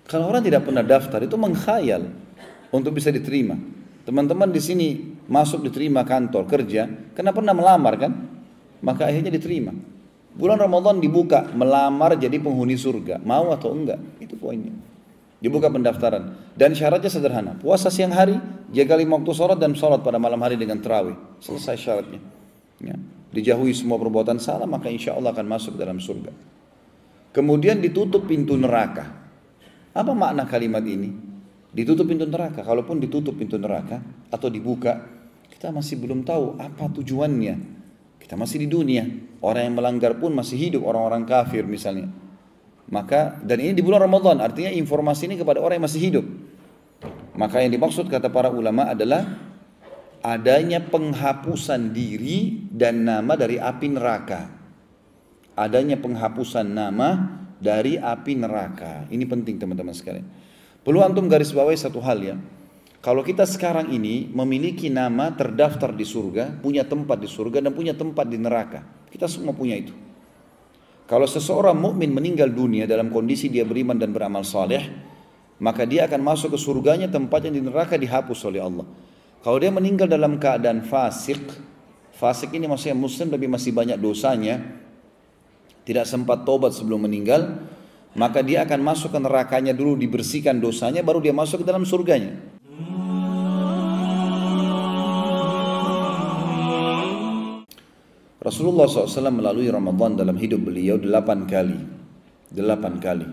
Kalau orang tidak pernah daftar itu mengkhayal untuk bisa diterima. Teman-teman di sini masuk diterima kantor kerja karena pernah melamar kan, maka akhirnya diterima. Bulan Ramadan dibuka melamar jadi penghuni surga, mau atau enggak, itu poinnya. Dibuka pendaftaran dan syaratnya sederhana, puasa siang hari, jaga 5 waktu sholat dan sholat pada malam hari dengan tarawih, selesai syaratnya. Ya. Dijauhi semua perbuatan salah, maka insya Allah akan masuk dalam surga. Kemudian ditutup pintu neraka. Apa makna kalimat ini? Ditutup pintu neraka. Kalaupun ditutup pintu neraka atau dibuka, kita masih belum tahu apa tujuannya. Kita masih di dunia. Orang yang melanggar pun masih hidup, orang-orang kafir misalnya. Maka, dan ini di bulan Ramadan, artinya informasi ini kepada orang yang masih hidup. Maka yang dimaksud kata para ulama adalah adanya penghapusan diri dan nama dari api neraka. Adanya penghapusan nama dari api neraka. Ini penting teman-teman sekalian. Perlu antum garis bawahi satu hal ya. Kalau kita sekarang ini memiliki nama terdaftar di surga, punya tempat di surga dan punya tempat di neraka. Kita semua punya itu. Kalau seseorang mukmin meninggal dunia dalam kondisi dia beriman dan beramal saleh, maka dia akan masuk ke surganya, tempatnya di neraka dihapus oleh Allah. Kalau dia meninggal dalam keadaan fasik, fasik ini maksudnya muslim tapi masih banyak dosanya, tidak sempat tobat sebelum meninggal, maka dia akan masuk ke nerakanya dulu, dibersihkan dosanya, baru dia masuk ke dalam surganya. Rasulullah SAW melalui Ramadan dalam hidup beliau 8 kali. 8 kali.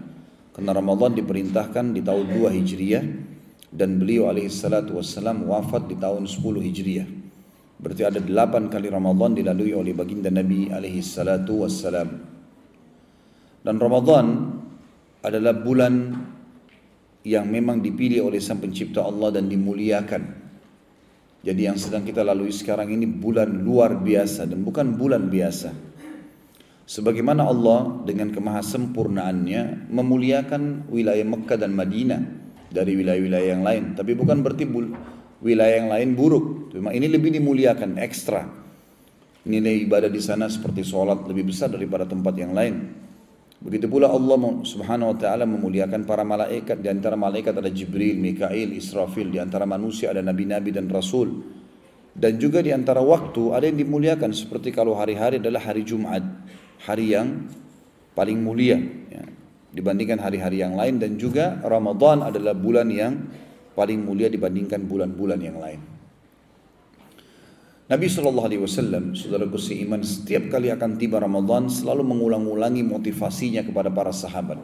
Karena Ramadan diperintahkan di tahun 2 Hijriah dan beliau alaihissalatu wassalam wafat di tahun 10 Hijriah. Berarti ada 8 kali Ramadan dilalui oleh baginda Nabi alaihissalatu wassalam. Dan Ramadan adalah bulan yang memang dipilih oleh Sang Pencipta Allah dan dimuliakan. Jadi yang sedang kita lalui sekarang ini bulan luar biasa dan bukan bulan biasa. Sebagaimana Allah dengan kemahasempurnaannya memuliakan wilayah Mekah dan Madinah dari wilayah-wilayah yang lain. Tapi bukan berarti wilayah yang lain buruk. Cuma ini lebih dimuliakan, ekstra. Nilai ibadah di sana seperti sholat lebih besar daripada tempat yang lain. Begitu pula Allah subhanahu wa ta'ala memuliakan para malaikat. Di antara malaikat ada Jibril, Mikail, Israfil. Di antara manusia ada nabi-nabi dan rasul. Dan juga di antara waktu ada yang dimuliakan. Seperti kalau hari-hari adalah hari Jumat, hari yang paling mulia ya, dibandingkan hari-hari yang lain. Dan juga Ramadan adalah bulan yang paling mulia dibandingkan bulan-bulan yang lain. Nabi SAW, saudaraku seiman, setiap kali akan tiba Ramadan selalu mengulang-ulangi motivasinya kepada para sahabat.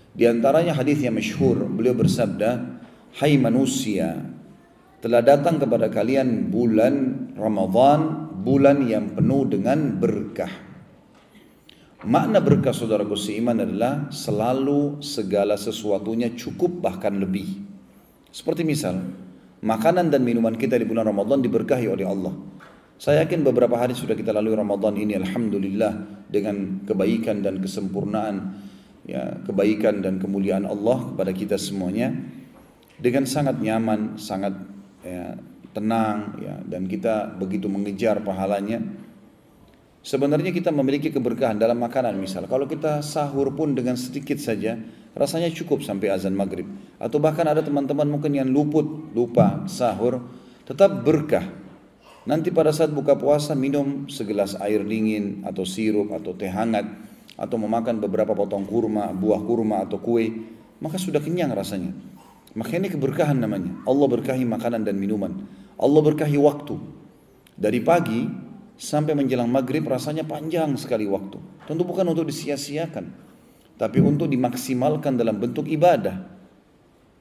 Di antaranya hadis yang masyhur, beliau bersabda, "Hai manusia, telah datang kepada kalian bulan Ramadan, bulan yang penuh dengan berkah." Makna berkah saudaraku seiman adalah selalu segala sesuatunya cukup bahkan lebih. Seperti misal, makanan dan minuman kita di bulan Ramadan diberkahi oleh Allah. Saya yakin beberapa hari sudah kita lalui Ramadan ini, alhamdulillah, dengan kebaikan dan kesempurnaan, ya, kebaikan dan kemuliaan Allah kepada kita semuanya, dengan sangat nyaman, sangat ya, tenang, ya, dan kita begitu mengejar pahalanya. Sebenarnya kita memiliki keberkahan dalam makanan. Misal kalau kita sahur pun dengan sedikit saja rasanya cukup sampai azan maghrib. Atau bahkan ada teman-teman mungkin yang lupa sahur, tetap berkah. Nanti pada saat buka puasa minum segelas air dingin atau sirup atau teh hangat, atau memakan beberapa potong kurma, buah kurma atau kue, maka sudah kenyang rasanya. Maka ini keberkahan namanya. Allah berkahi makanan dan minuman. Allah berkahi waktu. Dari pagi sampai menjelang maghrib rasanya panjang sekali waktu. Tentu bukan untuk disia-siakan, tapi untuk dimaksimalkan dalam bentuk ibadah.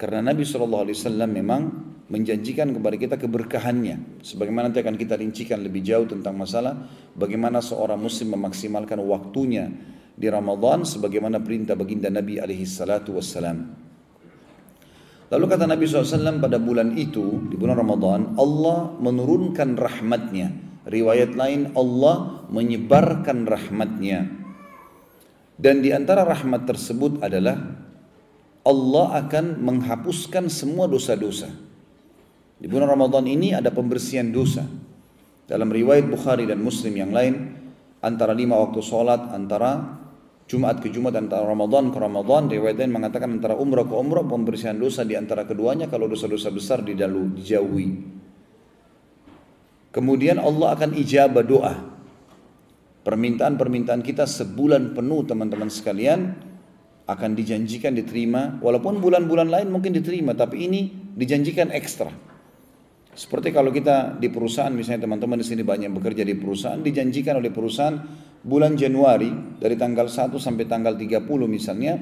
Karena Nabi SAW memang menjanjikan kepada kita keberkahannya. Sebagaimana nanti akan kita rincikan lebih jauh tentang masalah bagaimana seorang muslim memaksimalkan waktunya di Ramadan sebagaimana perintah baginda Nabi SAW. Lalu kata Nabi SAW pada bulan itu, di bulan Ramadan, Allah menurunkan rahmatnya. Riwayat lain, Allah menyebarkan rahmatnya. Dan di antara rahmat tersebut adalah Allah akan menghapuskan semua dosa-dosa. Di bulan Ramadan ini ada pembersihan dosa. Dalam riwayat Bukhari dan Muslim yang lain, antara 5 waktu sholat, antara Jumat ke Jumat, antara Ramadan ke Ramadan. Riwayat lain mengatakan antara umrah ke umrah, pembersihan dosa di antara keduanya kalau dosa-dosa besar dijauhi. Kemudian Allah akan ijabah doa. Permintaan-permintaan kita sebulan penuh teman-teman sekalian akan dijanjikan diterima. Walaupun bulan-bulan lain mungkin diterima, tapi ini dijanjikan ekstra. Seperti kalau kita di perusahaan, misalnya teman-teman di sini banyak bekerja di perusahaan, dijanjikan oleh perusahaan bulan Januari dari tanggal 1 sampai tanggal 30 misalnya,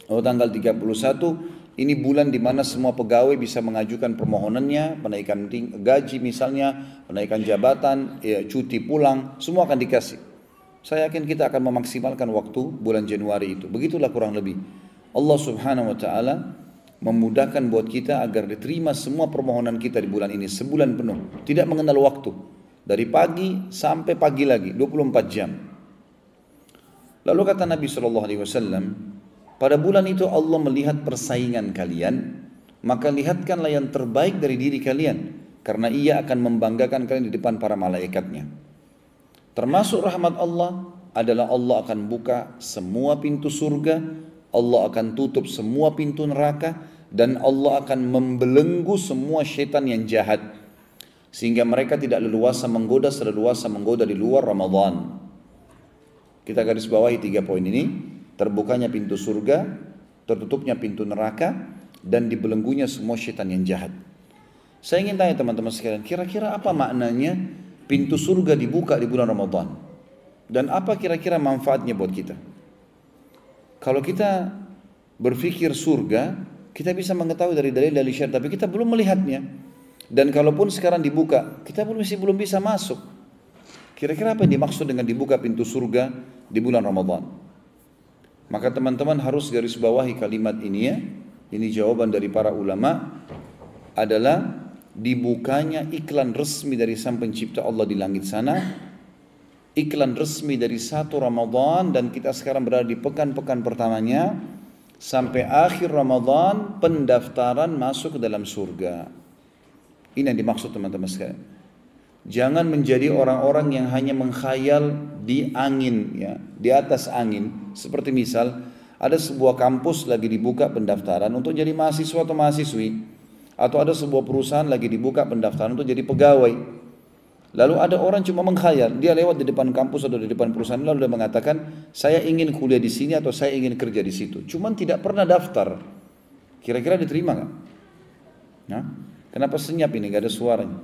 atau tanggal 31, ini bulan di mana semua pegawai bisa mengajukan permohonannya, penaikan gaji misalnya, penaikan jabatan, ya, cuti pulang, semua akan dikasih. Saya yakin kita akan memaksimalkan waktu bulan Januari itu. Begitulah kurang lebih. Allah Subhanahu wa taala memudahkan buat kita agar diterima semua permohonan kita di bulan ini sebulan penuh, tidak mengenal waktu, dari pagi sampai pagi lagi 24 jam. Lalu kata Nabi SAW, pada bulan itu Allah melihat persaingan kalian, maka lihatkanlah yang terbaik dari diri kalian, karena Ia akan membanggakan kalian di depan para malaikatnya. Termasuk rahmat Allah adalah Allah akan buka semua pintu surga, Allah akan tutup semua pintu neraka, dan Allah akan membelenggu semua syaitan yang jahat, sehingga mereka tidak leluasa menggoda seleluasa menggoda di luar Ramadan. Kita garis bawahi 3 poin ini: terbukanya pintu surga, tertutupnya pintu neraka, dan dibelenggunya semua syaitan yang jahat. Saya ingin tanya teman-teman sekalian, kira-kira apa maknanya pintu surga dibuka di bulan Ramadan? Dan apa kira-kira manfaatnya buat kita? Kalau kita berpikir surga, kita bisa mengetahui dari dalil-dalil syariat, tapi kita belum melihatnya. Dan kalaupun sekarang dibuka, kita masih belum bisa masuk. Kira-kira apa yang dimaksud dengan dibuka pintu surga di bulan Ramadan? Maka teman-teman harus garis bawahi kalimat ini ya. Ini jawaban dari para ulama, adalah dibukanya iklan resmi dari Sang Pencipta Allah di langit sana. Iklan resmi dari 1 Ramadan, dan kita sekarang berada di pekan-pekan pertamanya, sampai akhir Ramadan pendaftaran masuk ke dalam surga. Ini yang dimaksud teman-teman sekalian. Jangan menjadi orang-orang yang hanya mengkhayal di angin, ya, di atas angin. Seperti misal ada sebuah kampus lagi dibuka pendaftaran untuk jadi mahasiswa atau mahasiswi, atau ada sebuah perusahaan lagi dibuka pendaftaran untuk jadi pegawai. Lalu ada orang cuma mengkhayal, dia lewat di depan kampus atau di depan perusahaan, lalu dia mengatakan, saya ingin kuliah di sini atau saya ingin kerja di situ. Cuman tidak pernah daftar. Kira-kira diterima nggak? Nah, kenapa senyap ini? Gak ada suaranya.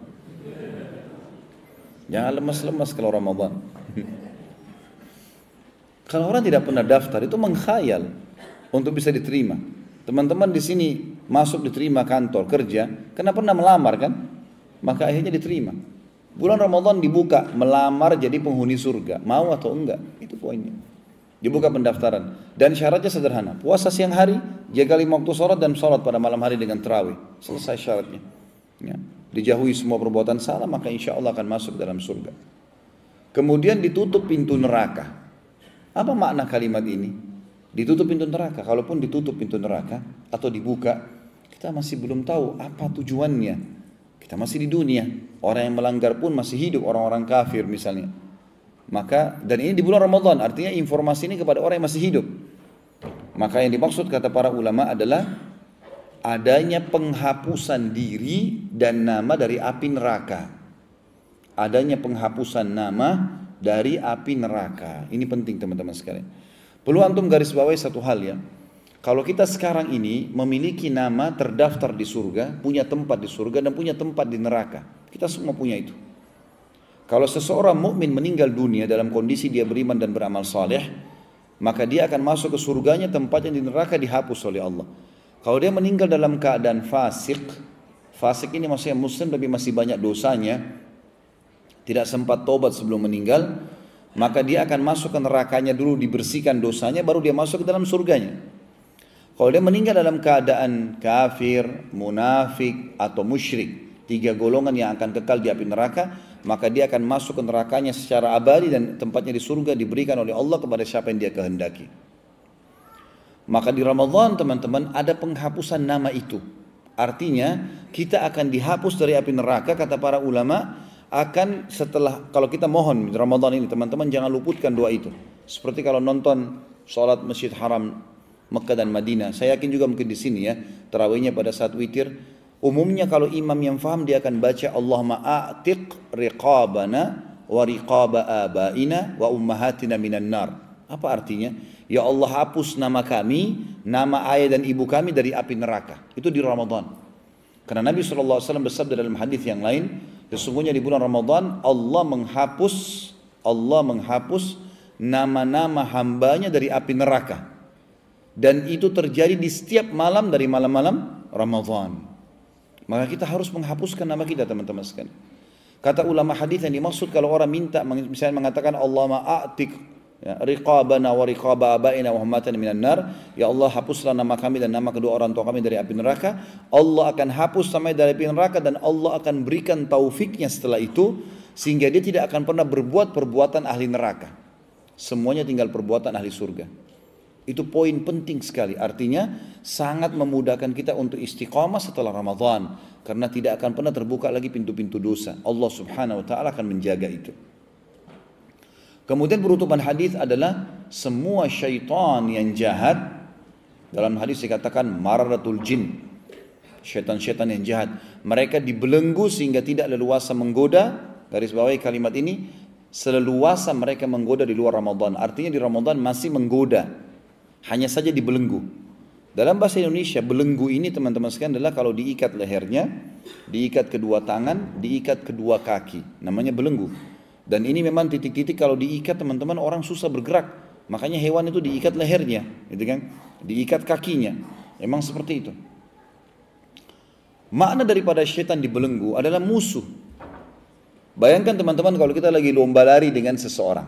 Jangan lemas-lemas kalau Ramadan. Kalau orang tidak pernah daftar, itu mengkhayal untuk bisa diterima. Teman-teman di sini masuk diterima kantor kerja, karena pernah melamar kan? Maka akhirnya diterima. Bulan Ramadan dibuka, melamar jadi penghuni surga. Mau atau enggak? Itu poinnya. Dibuka pendaftaran. Dan syaratnya sederhana. Puasa siang hari, jaga 5 waktu sholat, dan sholat pada malam hari dengan tarawih. Selesai syaratnya. Ya. Dijauhi semua perbuatan salah, maka insya Allah akan masuk dalam surga. Kemudian ditutup pintu neraka. Apa makna kalimat ini? Ditutup pintu neraka. Kalaupun ditutup pintu neraka atau dibuka, kita masih belum tahu apa tujuannya. Kita masih di dunia, orang yang melanggar pun masih hidup, orang-orang kafir misalnya. Maka, dan ini di bulan Ramadan, artinya informasi ini kepada orang yang masih hidup. Maka yang dimaksud kata para ulama adalah adanya penghapusan diri dan nama dari api neraka. Adanya penghapusan nama dari api neraka. Ini penting teman-teman sekalian. Perlu antum garis bawahi satu hal ya. Kalau kita sekarang ini memiliki nama terdaftar di surga, punya tempat di surga dan punya tempat di neraka. Kita semua punya itu. Kalau seseorang mukmin meninggal dunia dalam kondisi dia beriman dan beramal saleh, maka dia akan masuk ke surganya, tempatnya di neraka dihapus oleh Allah. Kalau dia meninggal dalam keadaan fasik, fasik ini maksudnya muslim tapi masih banyak dosanya, tidak sempat tobat sebelum meninggal, maka dia akan masuk ke nerakanya dulu, dibersihkan dosanya, baru dia masuk ke dalam surganya. Kalau dia meninggal dalam keadaan kafir, munafik, atau musyrik, 3 golongan yang akan kekal di api neraka, maka dia akan masuk ke nerakanya secara abadi, dan tempatnya di surga diberikan oleh Allah kepada siapa yang dia kehendaki. Maka di Ramadan teman-teman ada penghapusan nama itu. Artinya kita akan dihapus dari api neraka, kata para ulama, akan setelah, kalau kita mohon Ramadan ini, teman-teman jangan luputkan doa itu. Seperti kalau nonton sholat Masjid Haram Mekah dan Madinah, saya yakin juga mungkin di sini ya, tarawihnya pada saat witir, umumnya kalau imam yang faham dia akan baca Allahumma a'tiq riqabana wa riqaba abaina wa ummahatina minan nar. Apa artinya? Ya Allah, hapus nama kami, nama ayah dan ibu kami dari api neraka. Itu di Ramadan. Karena Nabi SAW bersabda dalam hadis yang lain, sesungguhnya di bulan Ramadan Allah menghapus nama-nama hambanya dari api neraka. Dan itu terjadi di setiap malam dari malam-malam Ramadan. Maka kita harus menghapuskan nama kita, teman-teman sekalian. Kata ulama hadis yang dimaksud kalau orang minta, misalnya mengatakan Allahumma a'tiq riqabana wa riqaba abaina wa ummatana minan nar, ya Allah hapuslah nama kami dan nama kedua orang tua kami dari api neraka. Allah akan hapus sampai dari api neraka dan Allah akan berikan taufiknya setelah itu, sehingga dia tidak akan pernah berbuat perbuatan ahli neraka. Semuanya tinggal perbuatan ahli surga. Itu poin penting sekali, artinya sangat memudahkan kita untuk istiqamah setelah Ramadan, karena tidak akan pernah terbuka lagi pintu-pintu dosa. Allah Subhanahu wa taala akan menjaga itu. Kemudian penutupan hadis adalah semua syaitan yang jahat, dalam hadis dikatakan maradatul jin, syaitan-syaitan yang jahat, mereka dibelenggu sehingga tidak leluasa menggoda. Garis bawahi kalimat ini, seleluasa mereka menggoda di luar Ramadan, artinya di Ramadan masih menggoda, hanya saja dibelenggu. Dalam bahasa Indonesia, belenggu ini teman-teman sekalian adalah kalau diikat lehernya, diikat kedua tangan, diikat kedua kaki, namanya belenggu. Dan ini memang titik-titik kalau diikat teman-teman orang susah bergerak. Makanya hewan itu diikat lehernya, gitu kan? Diikat kakinya. Memang seperti itu. Makna daripada syaitan dibelenggu adalah musuh. Bayangkan teman-teman kalau kita lagi lomba lari dengan seseorang.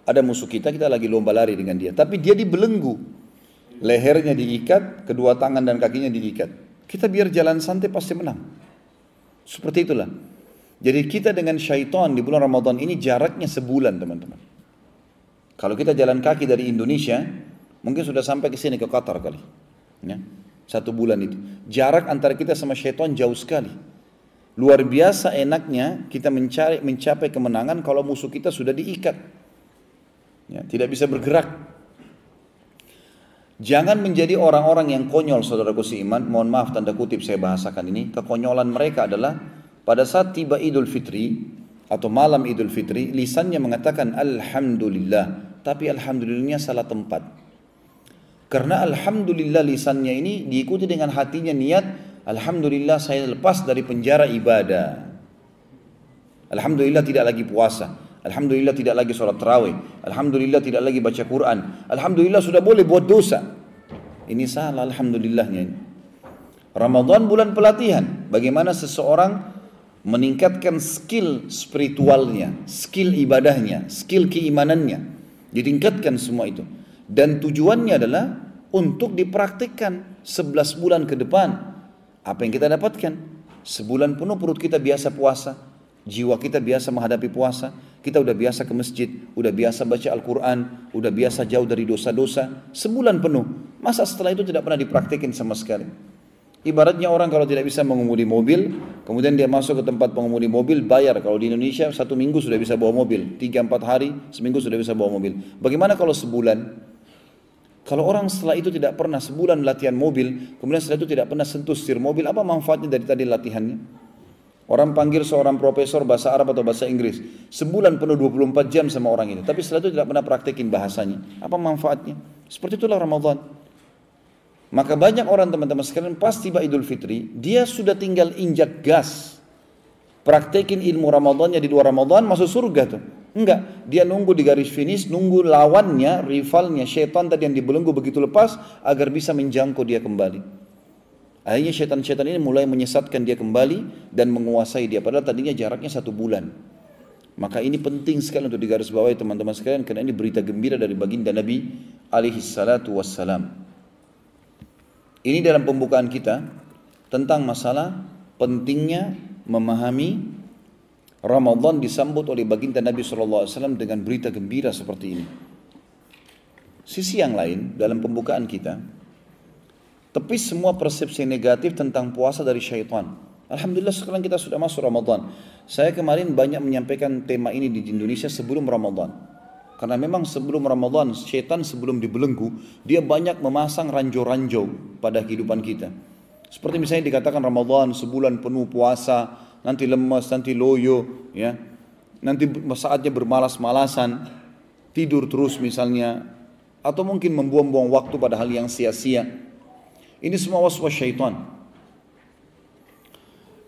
Ada musuh kita lagi lomba lari dengan dia, tapi dia dibelenggu, lehernya diikat, kedua tangan dan kakinya diikat. Kita biar jalan santai pasti menang. Seperti itulah. Jadi kita dengan syaitan di bulan Ramadan ini jaraknya sebulan, teman-teman. Kalau kita jalan kaki dari Indonesia, mungkin sudah sampai ke sini, ke Qatar kali. Ya, 1 bulan itu. Jarak antara kita sama syaitan jauh sekali. Luar biasa enaknya kita mencapai kemenangan kalau musuh kita sudah diikat. Ya, tidak bisa bergerak. Jangan menjadi orang-orang yang konyol, saudaraku seiman. Mohon maaf tanda kutip saya bahasakan ini. Kekonyolan mereka adalah pada saat tiba Idul Fitri atau malam Idul Fitri, lisannya mengatakan Alhamdulillah, tapi Alhamdulillahnya salah tempat. Karena Alhamdulillah lisannya ini diikuti dengan hatinya niat, Alhamdulillah saya lepas dari penjara ibadah. Alhamdulillah tidak lagi puasa. Alhamdulillah tidak lagi sholat tarawih. Alhamdulillah tidak lagi baca Quran. Alhamdulillah sudah boleh buat dosa. Ini salah alhamdulillahnya ini. Ramadan bulan pelatihan. Bagaimana seseorang meningkatkan skill spiritualnya, skill ibadahnya, skill keimanannya. Ditingkatkan semua itu. Dan tujuannya adalah untuk dipraktikkan 11 bulan ke depan. Apa yang kita dapatkan? Sebulan penuh perut kita biasa puasa. Jiwa kita biasa menghadapi puasa. Kita udah biasa ke masjid, udah biasa baca Al-Quran, udah biasa jauh dari dosa-dosa. Sebulan penuh. Masa setelah itu tidak pernah dipraktikin sama sekali? Ibaratnya orang kalau tidak bisa mengemudi mobil, kemudian dia masuk ke tempat pengemudi mobil, bayar. Kalau di Indonesia 1 minggu sudah bisa bawa mobil, 3-4 hari, seminggu sudah bisa bawa mobil. Bagaimana kalau sebulan? Kalau orang setelah itu tidak pernah sebulan latihan mobil, kemudian setelah itu tidak pernah sentuh setir mobil, apa manfaatnya dari tadi latihannya? Orang panggil seorang profesor bahasa Arab atau bahasa Inggris, sebulan penuh 24 jam sama orang itu, tapi setelah itu tidak pernah praktekin bahasanya. Apa manfaatnya? Seperti itulah Ramadan. Maka banyak orang teman-teman sekalian pas tiba Idul Fitri, dia sudah tinggal injak gas, praktekin ilmu Ramadannya di luar Ramadan, masuk surga tuh. Enggak, dia nunggu di garis finish, nunggu lawannya, rivalnya, syaitan tadi yang dibelenggu begitu lepas, agar bisa menjangkau dia kembali. Akhirnya syaitan-syaitan ini mulai menyesatkan dia kembali dan menguasai dia. Padahal tadinya jaraknya 1 bulan. Maka ini penting sekali untuk digarisbawahi teman-teman sekalian, karena ini berita gembira dari baginda Nabi alaihi salatu wassalam. Ini dalam pembukaan kita tentang masalah pentingnya memahami Ramadan disambut oleh baginda Nabi SAW dengan berita gembira seperti ini. Sisi yang lain dalam pembukaan kita, tepis semua persepsi negatif tentang puasa dari syaitan. Alhamdulillah sekarang kita sudah masuk Ramadan. Saya kemarin banyak menyampaikan tema ini di Indonesia sebelum Ramadan. Karena memang sebelum Ramadan, setan sebelum dibelenggu, dia banyak memasang ranjau-ranjau pada kehidupan kita. Seperti misalnya dikatakan Ramadan sebulan penuh puasa, nanti lemas, nanti loyo, ya, nanti saatnya bermalas-malasan, tidur terus misalnya, atau mungkin membuang-buang waktu pada hal yang sia-sia. Ini semua waswas syaitan.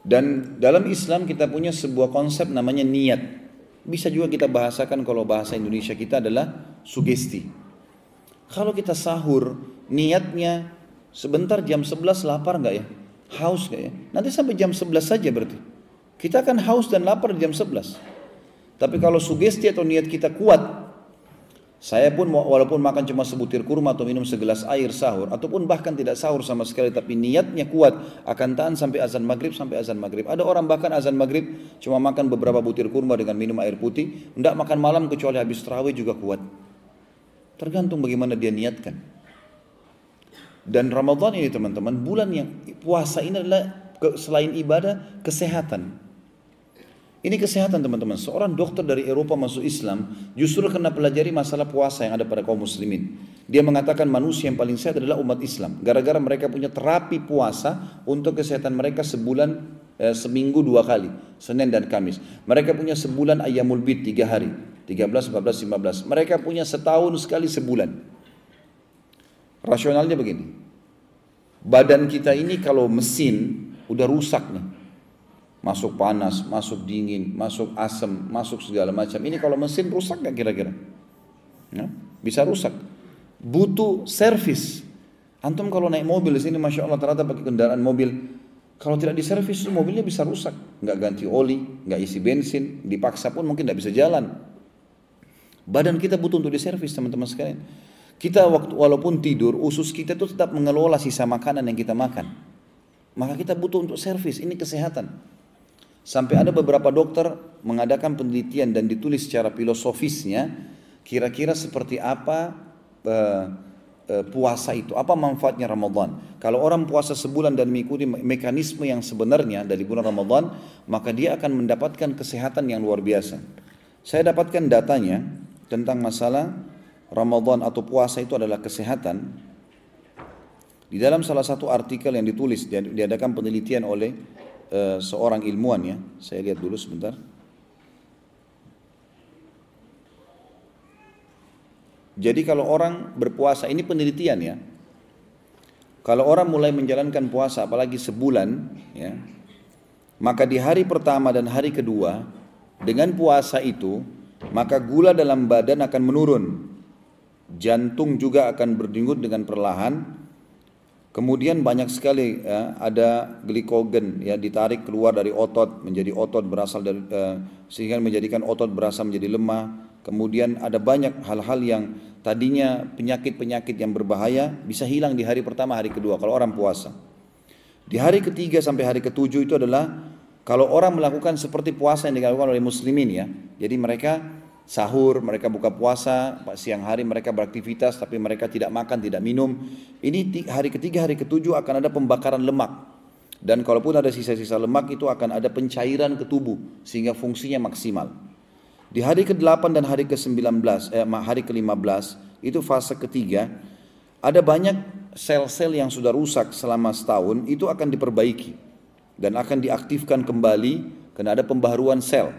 Dan dalam Islam kita punya sebuah konsep namanya niat. Bisa juga kita bahasakan kalau bahasa Indonesia kita adalah sugesti. Kalau kita sahur, niatnya sebentar jam 11 lapar nggak ya? Haus nggak ya? Nanti sampai jam 11 saja berarti. Kita akan haus dan lapar di jam 11. Tapi kalau sugesti atau niat kita kuat, saya pun walaupun makan cuma sebutir kurma atau minum segelas air sahur, ataupun bahkan tidak sahur sama sekali, tapi niatnya kuat, akan tahan sampai azan maghrib, Ada orang bahkan azan maghrib cuma makan beberapa butir kurma dengan minum air putih, tidak makan malam kecuali habis tarawih juga kuat. Tergantung bagaimana dia niatkan. Dan Ramadan ini teman-teman, bulan yang puasa ini adalah selain ibadah, kesehatan. Ini kesehatan teman-teman. Seorang dokter dari Eropa masuk Islam justru karena pelajari masalah puasa yang ada pada kaum muslimin. Dia mengatakan manusia yang paling sehat adalah umat Islam. Gara-gara mereka punya terapi puasa untuk kesehatan mereka seminggu 2 kali, Senin dan Kamis. Mereka punya sebulan Ayyamul Bid 3 hari, 13, 14, 15. Mereka punya setahun sekali sebulan. Rasionalnya begini. Badan kita ini kalau mesin udah rusak nih. Masuk panas, masuk dingin, masuk asam, masuk segala macam. Ini kalau mesin rusak gak kira-kira? Ya, bisa rusak. Butuh servis. Antum kalau naik mobil di sini, masya Allah ternyata pakai kendaraan mobil. Kalau tidak diservis, mobilnya bisa rusak. Nggak ganti oli, nggak isi bensin, dipaksa pun mungkin nggak bisa jalan. Badan kita butuh untuk diservis teman-teman sekalian. Kita walaupun tidur, usus kita itu tetap mengelola sisa makanan yang kita makan. Maka kita butuh untuk servis. Ini kesehatan. Sampai ada beberapa dokter mengadakan penelitian dan ditulis secara filosofisnya kira-kira seperti apa puasa itu, apa manfaatnya Ramadan. Kalau orang puasa sebulan dan mengikuti mekanisme yang sebenarnya dari bulan Ramadan, maka dia akan mendapatkan kesehatan yang luar biasa. Saya dapatkan datanya tentang masalah Ramadan atau puasa itu adalah kesehatan. Di dalam salah satu artikel yang ditulis, diadakan penelitian oleh seorang ilmuwan ya, saya lihat dulu sebentar. Jadi kalau orang berpuasa, ini penelitian ya. Kalau orang mulai menjalankan puasa apalagi sebulan ya, maka di hari pertama dan hari kedua dengan puasa itu, maka gula dalam badan akan menurun. Jantung juga akan berdenyut dengan perlahan. Kemudian banyak sekali ya, ada glikogen ya ditarik keluar dari otot menjadi otot berasal dari sehingga menjadikan otot berasa menjadi lemah. Kemudian ada banyak hal-hal yang tadinya penyakit-penyakit yang berbahaya bisa hilang di hari pertama, hari kedua kalau orang puasa. Di hari ketiga sampai hari ketujuh itu adalah kalau orang melakukan seperti puasa yang dilakukan oleh muslimin ya. Jadi mereka sahur, mereka buka puasa, siang hari mereka beraktivitas tapi mereka tidak makan, tidak minum. Ini hari ketiga, hari ketujuh akan ada pembakaran lemak. Dan kalaupun ada sisa-sisa lemak itu akan ada pencairan ke tubuh sehingga fungsinya maksimal. Di hari ke-8 dan hari ke-19, hari ke-15 itu fase ketiga, ada banyak sel-sel yang sudah rusak selama setahun itu akan diperbaiki dan akan diaktifkan kembali karena ada pembaharuan sel.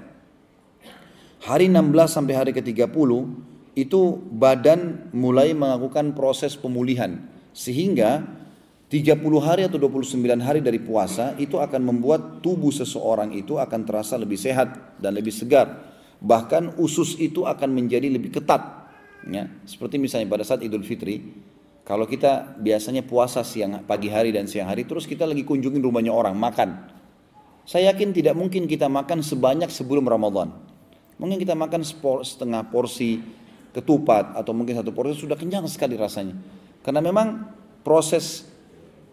Hari 16 sampai hari ke-30 itu badan mulai melakukan proses pemulihan sehingga 30 hari atau 29 hari dari puasa itu akan membuat tubuh seseorang itu akan terasa lebih sehat dan lebih segar. Bahkan usus itu akan menjadi lebih ketat ya. Seperti misalnya pada saat Idul Fitri, kalau kita biasanya puasa pagi hari dan siang hari, terus kita lagi kunjungin rumahnya orang makan, saya yakin tidak mungkin kita makan sebanyak sebelum Ramadan. Mungkin kita makan setengah porsi ketupat atau mungkin 1 porsi sudah kenyang sekali rasanya. Karena memang proses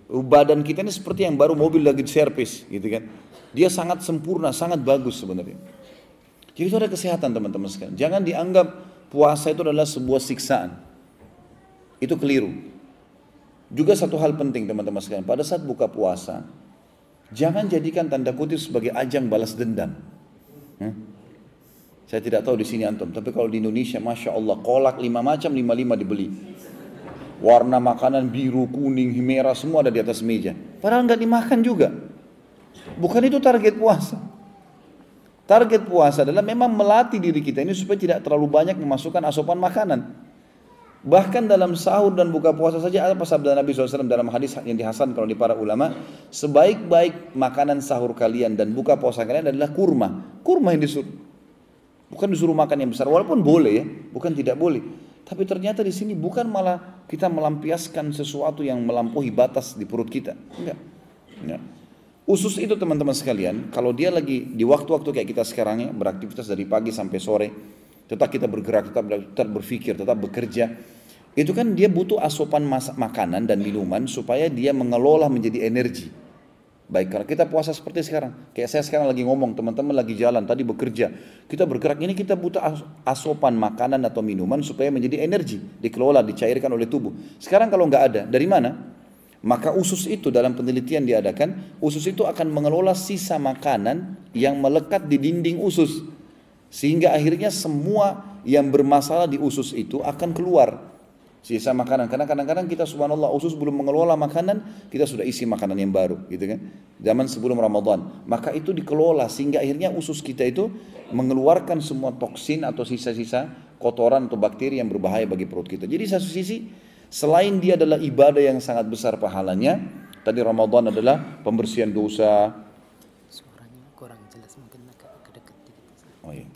badan kita ini seperti yang baru mobil lagi servis gitu kan. Dia sangat sempurna, sangat bagus sebenarnya. Jadi itu ada kesehatan teman-teman sekalian. Jangan dianggap puasa itu adalah sebuah siksaan. Itu keliru. Juga satu hal penting teman-teman sekalian. Pada saat buka puasa, Jangan jadikan tanda kutip sebagai ajang balas dendam. Saya tidak tahu di sini antum, tapi kalau di Indonesia, masya Allah, kolak 5 macam 5 dibeli. Warna makanan biru, kuning, merah semua ada di atas meja. Padahal nggak dimakan juga. Bukan itu target puasa. Target puasa adalah memang melatih diri kita ini supaya tidak terlalu banyak memasukkan asupan makanan. Bahkan dalam sahur dan buka puasa saja ada sabda Nabi SAW dalam hadis yang dihasankan oleh para ulama, sebaik-baik makanan sahur kalian dan buka puasa kalian adalah kurma. Kurma yang disuruh. Bukan disuruh makan yang besar, walaupun boleh ya, bukan tidak boleh. Tapi ternyata di sini bukan malah kita melampiaskan sesuatu yang melampaui batas di perut kita. Enggak. Enggak. Usus itu teman-teman sekalian, kalau dia lagi di waktu-waktu kayak kita sekarang ya, beraktivitas dari pagi sampai sore, tetap kita bergerak, tetap berpikir, tetap bekerja, itu kan dia butuh asupan makanan dan minuman supaya dia mengelola menjadi energi. Baik, kalau kita puasa seperti sekarang, kayak saya sekarang lagi ngomong, teman-teman lagi jalan, tadi bekerja, kita bergerak, ini kita butuh asupan makanan atau minuman supaya menjadi energi, dikelola, dicairkan oleh tubuh. Sekarang kalau nggak ada, dari mana? Maka usus itu dalam penelitian diadakan, usus itu akan mengelola sisa makanan yang melekat di dinding usus. Sehingga akhirnya semua yang bermasalah di usus itu akan keluar. Sisa makanan, karena kadang-kadang kita subhanallah usus belum mengelola makanan, kita sudah isi makanan yang baru gitu kan. Zaman sebelum Ramadan, maka itu dikelola sehingga akhirnya usus kita itu mengeluarkan semua toksin atau sisa-sisa kotoran atau bakteri yang berbahaya bagi perut kita. Jadi satu sisi, selain dia adalah ibadah yang sangat besar pahalanya, tadi Ramadan adalah pembersihan dosa. Suaranya kurang jelas, mungkin agak dekat dikit. Oh iya.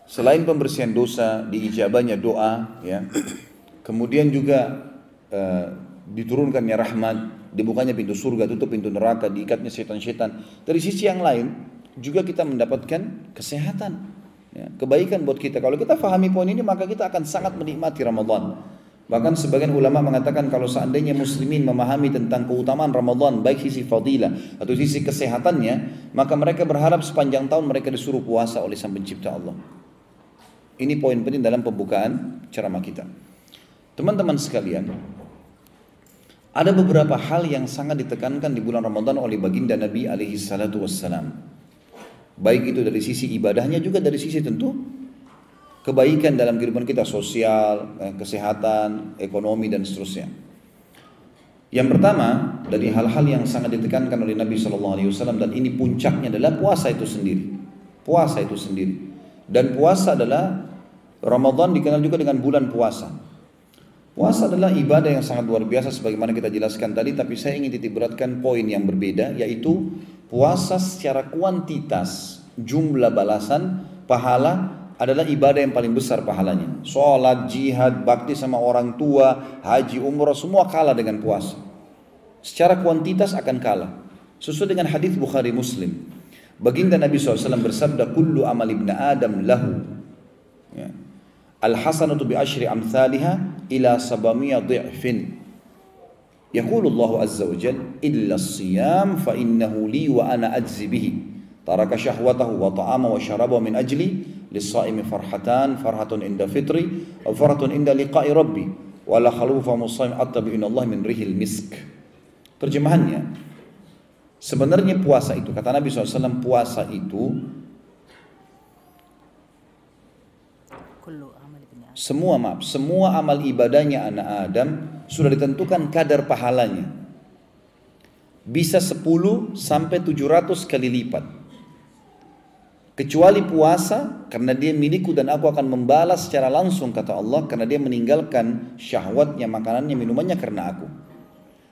Selain pembersihan dosa, diijabahnya doa, ya. Kemudian juga diturunkannya rahmat, dibukanya pintu surga, tutup pintu neraka, diikatnya setan-setan. Dari sisi yang lain juga kita mendapatkan kesehatan, ya, kebaikan buat kita. Kalau kita fahami poin ini, maka kita akan sangat menikmati Ramadan. Bahkan sebagian ulama mengatakan kalau seandainya muslimin memahami tentang keutamaan Ramadan, baik sisi fadilah atau sisi kesehatannya, maka mereka berharap sepanjang tahun mereka disuruh puasa oleh Sang Pencipta Allah. Ini poin penting dalam pembukaan ceramah kita. Teman-teman sekalian, ada beberapa hal yang sangat ditekankan di bulan Ramadan oleh baginda Nabi alaihi salatu wassalam. Baik itu dari sisi ibadahnya juga dari sisi tentu kebaikan dalam kehidupan kita, sosial, kesehatan, ekonomi dan seterusnya. Yang pertama dari hal-hal yang sangat ditekankan oleh Nabi SAW dan ini puncaknya adalah puasa itu sendiri. Puasa itu sendiri. Dan puasa adalah Ramadan dikenal juga dengan bulan puasa. Puasa adalah ibadah yang sangat luar biasa sebagaimana kita jelaskan tadi, tapi saya ingin titik beratkan poin yang berbeda, yaitu puasa secara kuantitas, jumlah balasan, pahala adalah ibadah yang paling besar pahalanya. Sholat, jihad, bakti sama orang tua, haji, umrah, semua kalah dengan puasa. Secara kuantitas akan kalah. Sesuai dengan hadis Bukhari Muslim. Baginda Nabi SAW bersabda, kullu amal ibn Adam lahu. Ya. Al-hasanatu bi asyri amthaliha ila sabamiyah dhi'fin. Yaqulullahu azza wa jal, illa as-siyam fa innahu li wa ana ajzi bihi. Taraka syahwatahu wa ta'ama wa syarabahu min ajli lis-saimi farhatan, farhatun inda fitri wa farhatun inda liqa'i rabbi wa la khalufa musayim attabi inallah min rihil misk. Terjemahannya, sebenarnya puasa itu, kata Nabi SAW, puasa itu semua amal ibadahnya anak Adam sudah ditentukan kadar pahalanya. Bisa 10 sampai 700 kali lipat. Kecuali puasa, karena dia milikku dan aku akan membalas secara langsung, kata Allah, karena dia meninggalkan syahwatnya, makanannya, minumannya karena aku.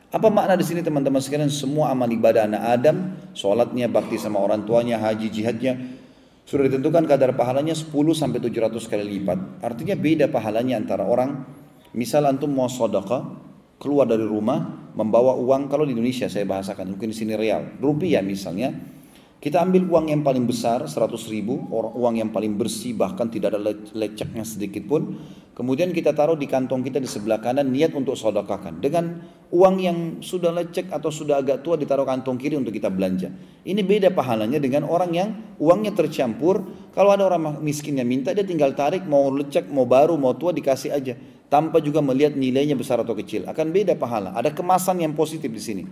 Apa makna di sini teman-teman sekalian? Semua amal ibadah anak Adam, sholatnya, bakti sama orang tuanya, haji, jihadnya, sudah ditentukan kadar pahalanya 10 sampai 700 kali lipat. Artinya beda pahalanya antara orang, misal antum mau sedekah, keluar dari rumah, membawa uang, kalau di Indonesia saya bahasakan, mungkin di sini real, rupiah misalnya, kita ambil uang yang paling besar, 100 ribu, uang yang paling bersih, bahkan tidak ada leceknya sedikit pun, kemudian kita taruh di kantong kita di sebelah kanan, niat untuk sedekahkan. Dengan uang yang sudah lecek atau sudah agak tua ditaruh kantong kiri untuk kita belanja. Ini beda pahalanya dengan orang yang uangnya tercampur. Kalau ada orang miskin yang minta, dia tinggal tarik, mau lecek, mau baru, mau tua, dikasih aja, tanpa juga melihat nilainya besar atau kecil. Akan beda pahala. Ada kemasan yang positif di sini.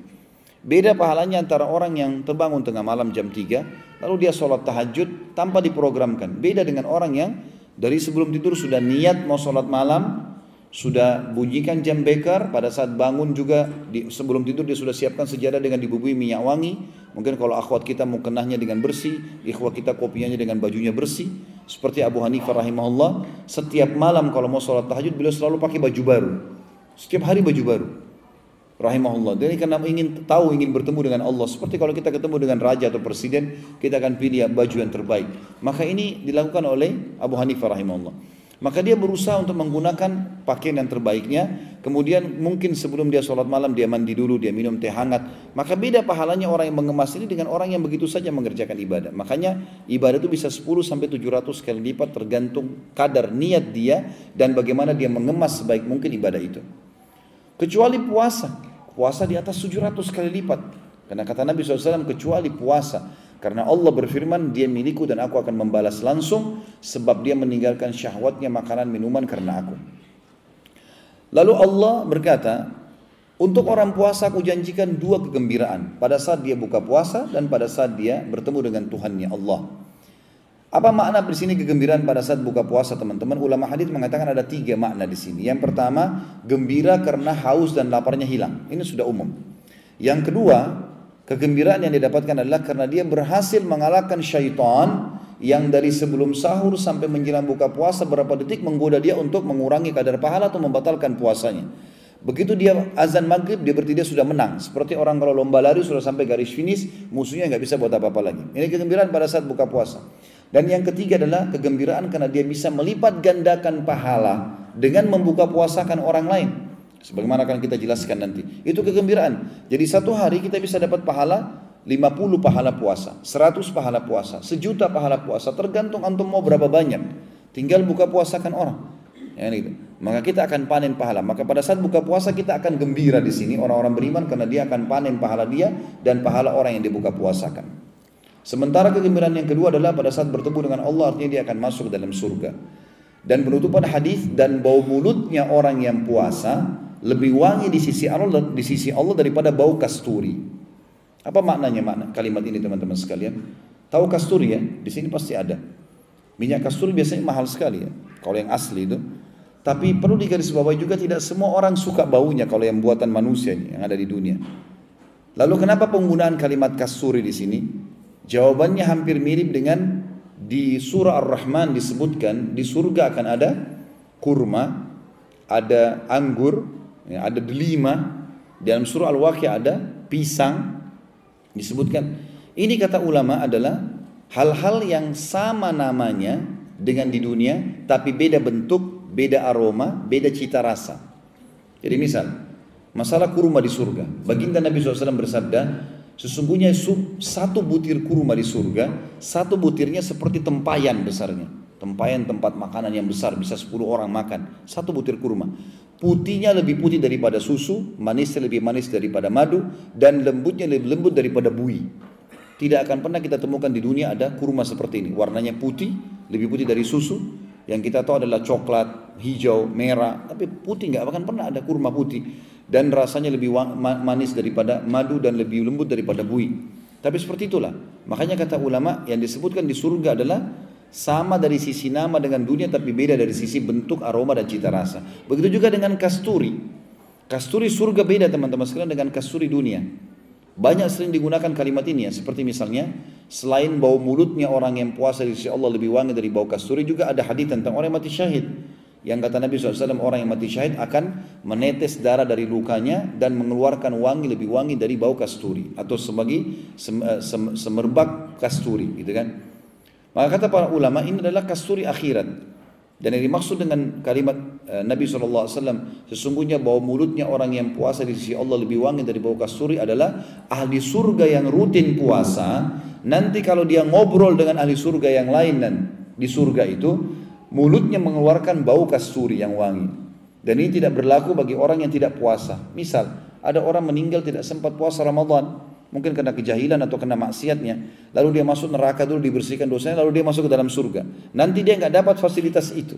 Beda pahalanya antara orang yang terbangun tengah malam jam 3, lalu dia sholat tahajud tanpa diprogramkan. Beda dengan orang yang dari sebelum tidur sudah niat mau sholat malam, sudah bunyikan jam beker, pada saat bangun juga sebelum tidur dia sudah siapkan sejadah dengan dibubui minyak wangi. Mungkin kalau akhwat kita mau kenahnya dengan bersih, ikhwat kita kopiahnya dengan bajunya bersih. Seperti Abu Hanifah rahimahullah, setiap malam kalau mau sholat tahajud beliau selalu pakai baju baru. Setiap hari baju baru. Rahimahullah. Jadi karena ingin tahu, ingin bertemu dengan Allah. Seperti kalau kita ketemu dengan raja atau presiden, kita akan pilih baju yang terbaik. Maka ini dilakukan oleh Abu Hanifah rahimahullah. Maka dia berusaha untuk menggunakan pakaian yang terbaiknya. Kemudian mungkin sebelum dia sholat malam dia mandi dulu, dia minum teh hangat. Maka beda pahalanya orang yang mengemas ini dengan orang yang begitu saja mengerjakan ibadah. Makanya ibadah itu bisa 10 sampai 700 kali lipat tergantung kadar niat dia dan bagaimana dia mengemas sebaik mungkin ibadah itu. Kecuali puasa. Puasa di atas 700 kali lipat. Karena kata Nabi SAW, kecuali puasa. Karena Allah berfirman, dia milikku dan aku akan membalas langsung, sebab dia meninggalkan syahwatnya makanan minuman karena aku. Lalu Allah berkata, untuk orang puasa aku janjikan 2 kegembiraan. Pada saat dia buka puasa dan pada saat dia bertemu dengan Tuhannya Allah. Apa makna di sini kegembiraan pada saat buka puasa, teman-teman? Ulama hadis mengatakan ada 3 makna di sini. Yang pertama, gembira karena haus dan laparnya hilang. Ini sudah umum. Yang kedua, kegembiraan yang didapatkan adalah karena dia berhasil mengalahkan syaitan yang dari sebelum sahur sampai menjelang buka puasa berapa detik menggoda dia untuk mengurangi kadar pahala atau membatalkan puasanya. Begitu dia azan maghrib, dia berarti dia sudah menang. Seperti orang kalau lomba lari sudah sampai garis finish, musuhnya nggak bisa buat apa-apa lagi. Ini kegembiraan pada saat buka puasa. Dan yang ketiga adalah kegembiraan karena dia bisa melipat gandakan pahala dengan membuka puasakan orang lain. Sebagaimana akan kita jelaskan nanti. Itu kegembiraan. Jadi satu hari kita bisa dapat pahala 50 pahala puasa, 100 pahala puasa, 1.000.000 pahala puasa. Tergantung antum mau berapa banyak. Tinggal buka puasakan orang. Ya, gitu. Maka kita akan panen pahala. Maka pada saat buka puasa kita akan gembira di sini orang-orang beriman karena dia akan panen pahala dia dan pahala orang yang dibuka puasakan. Sementara kegembiraan yang kedua adalah pada saat bertemu dengan Allah, artinya dia akan masuk dalam surga. Dan penutupan hadis, dan bau mulutnya orang yang puasa lebih wangi di sisi Allah daripada bau kasturi. Apa maknanya kalimat ini teman-teman sekalian? Tahu kasturi ya? Di sini pasti ada. Minyak kasturi biasanya mahal sekali ya, kalau yang asli itu. Tapi perlu digarisbawahi juga tidak semua orang suka baunya kalau yang buatan manusia ini yang ada di dunia. Lalu kenapa penggunaan kalimat kasturi di sini? Jawabannya hampir mirip dengan di surah Ar-Rahman disebutkan di surga akan ada kurma, ada anggur, ya, ada delima. Dalam surah Al-Waqiah ada pisang disebutkan. Ini kata ulama adalah hal-hal yang sama namanya dengan di dunia, tapi beda bentuk, beda aroma, beda cita rasa. Jadi misal masalah kurma di surga, baginda Nabi SAW bersabda, sesungguhnya satu butir kurma di surga, satu butirnya seperti tempayan besarnya. Tempayan tempat makanan yang besar, bisa 10 orang makan. Satu butir kurma. Putihnya lebih putih daripada susu, manisnya lebih manis daripada madu, dan lembutnya lebih lembut daripada buih. Tidak akan pernah kita temukan di dunia ada kurma seperti ini. Warnanya putih, lebih putih dari susu. Yang kita tahu adalah coklat, hijau, merah. Tapi putih nggak akan pernah ada kurma putih. Dan rasanya lebih manis daripada madu dan lebih lembut daripada buih. Tapi seperti itulah. Makanya kata ulama yang disebutkan di surga adalah sama dari sisi nama dengan dunia, tapi beda dari sisi bentuk, aroma dan cita rasa. Begitu juga dengan kasturi. Kasturi surga beda teman-teman sekalian dengan kasturi dunia. Banyak sering digunakan kalimat ini ya, seperti misalnya selain bau mulutnya orang yang puasa di sisi Allah lebih wangi dari bau kasturi, juga ada hadis tentang orang yang mati syahid. Yang kata Nabi SAW, orang yang mati syahid akan menetes darah dari lukanya dan mengeluarkan wangi lebih wangi dari bau kasturi atau sebagai semerbak kasturi, gitu kan? Maka kata para ulama ini adalah kasturi akhirat. Dan yang dimaksud dengan kalimat Nabi SAW, sesungguhnya bau mulutnya orang yang puasa di sisi Allah lebih wangi dari bau kasturi adalah ahli surga yang rutin puasa. Nanti kalau dia ngobrol dengan ahli surga yang lain dan di surga itu, mulutnya mengeluarkan bau kasturi yang wangi. Dan ini tidak berlaku bagi orang yang tidak puasa. Misal, ada orang meninggal tidak sempat puasa Ramadan. Mungkin karena kejahilan atau kena maksiatnya. Lalu dia masuk neraka dulu, dibersihkan dosanya, lalu dia masuk ke dalam surga. Nanti dia nggak dapat fasilitas itu.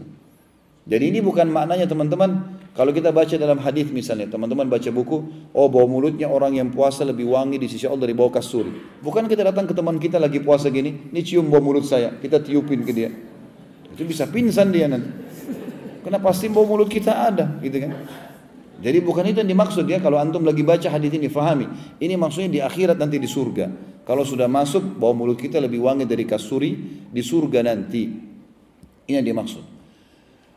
Jadi ini bukan maknanya teman-teman, Kalau kita baca dalam hadis misalnya, teman-teman baca buku, oh bau mulutnya orang yang puasa lebih wangi di sisi Allah dari bau kasturi. Bukan kita datang ke teman kita lagi puasa gini, ini cium bau mulut saya, kita tiupin ke dia. Itu bisa pingsan dia nanti. Karena pasti bau mulut kita ada, gitu kan. Jadi bukan itu yang dimaksud ya, kalau antum lagi baca hadis ini, fahami. Ini maksudnya di akhirat nanti di surga. Kalau sudah masuk, bau mulut kita lebih wangi dari kasturi di surga nanti. Ini yang dimaksud.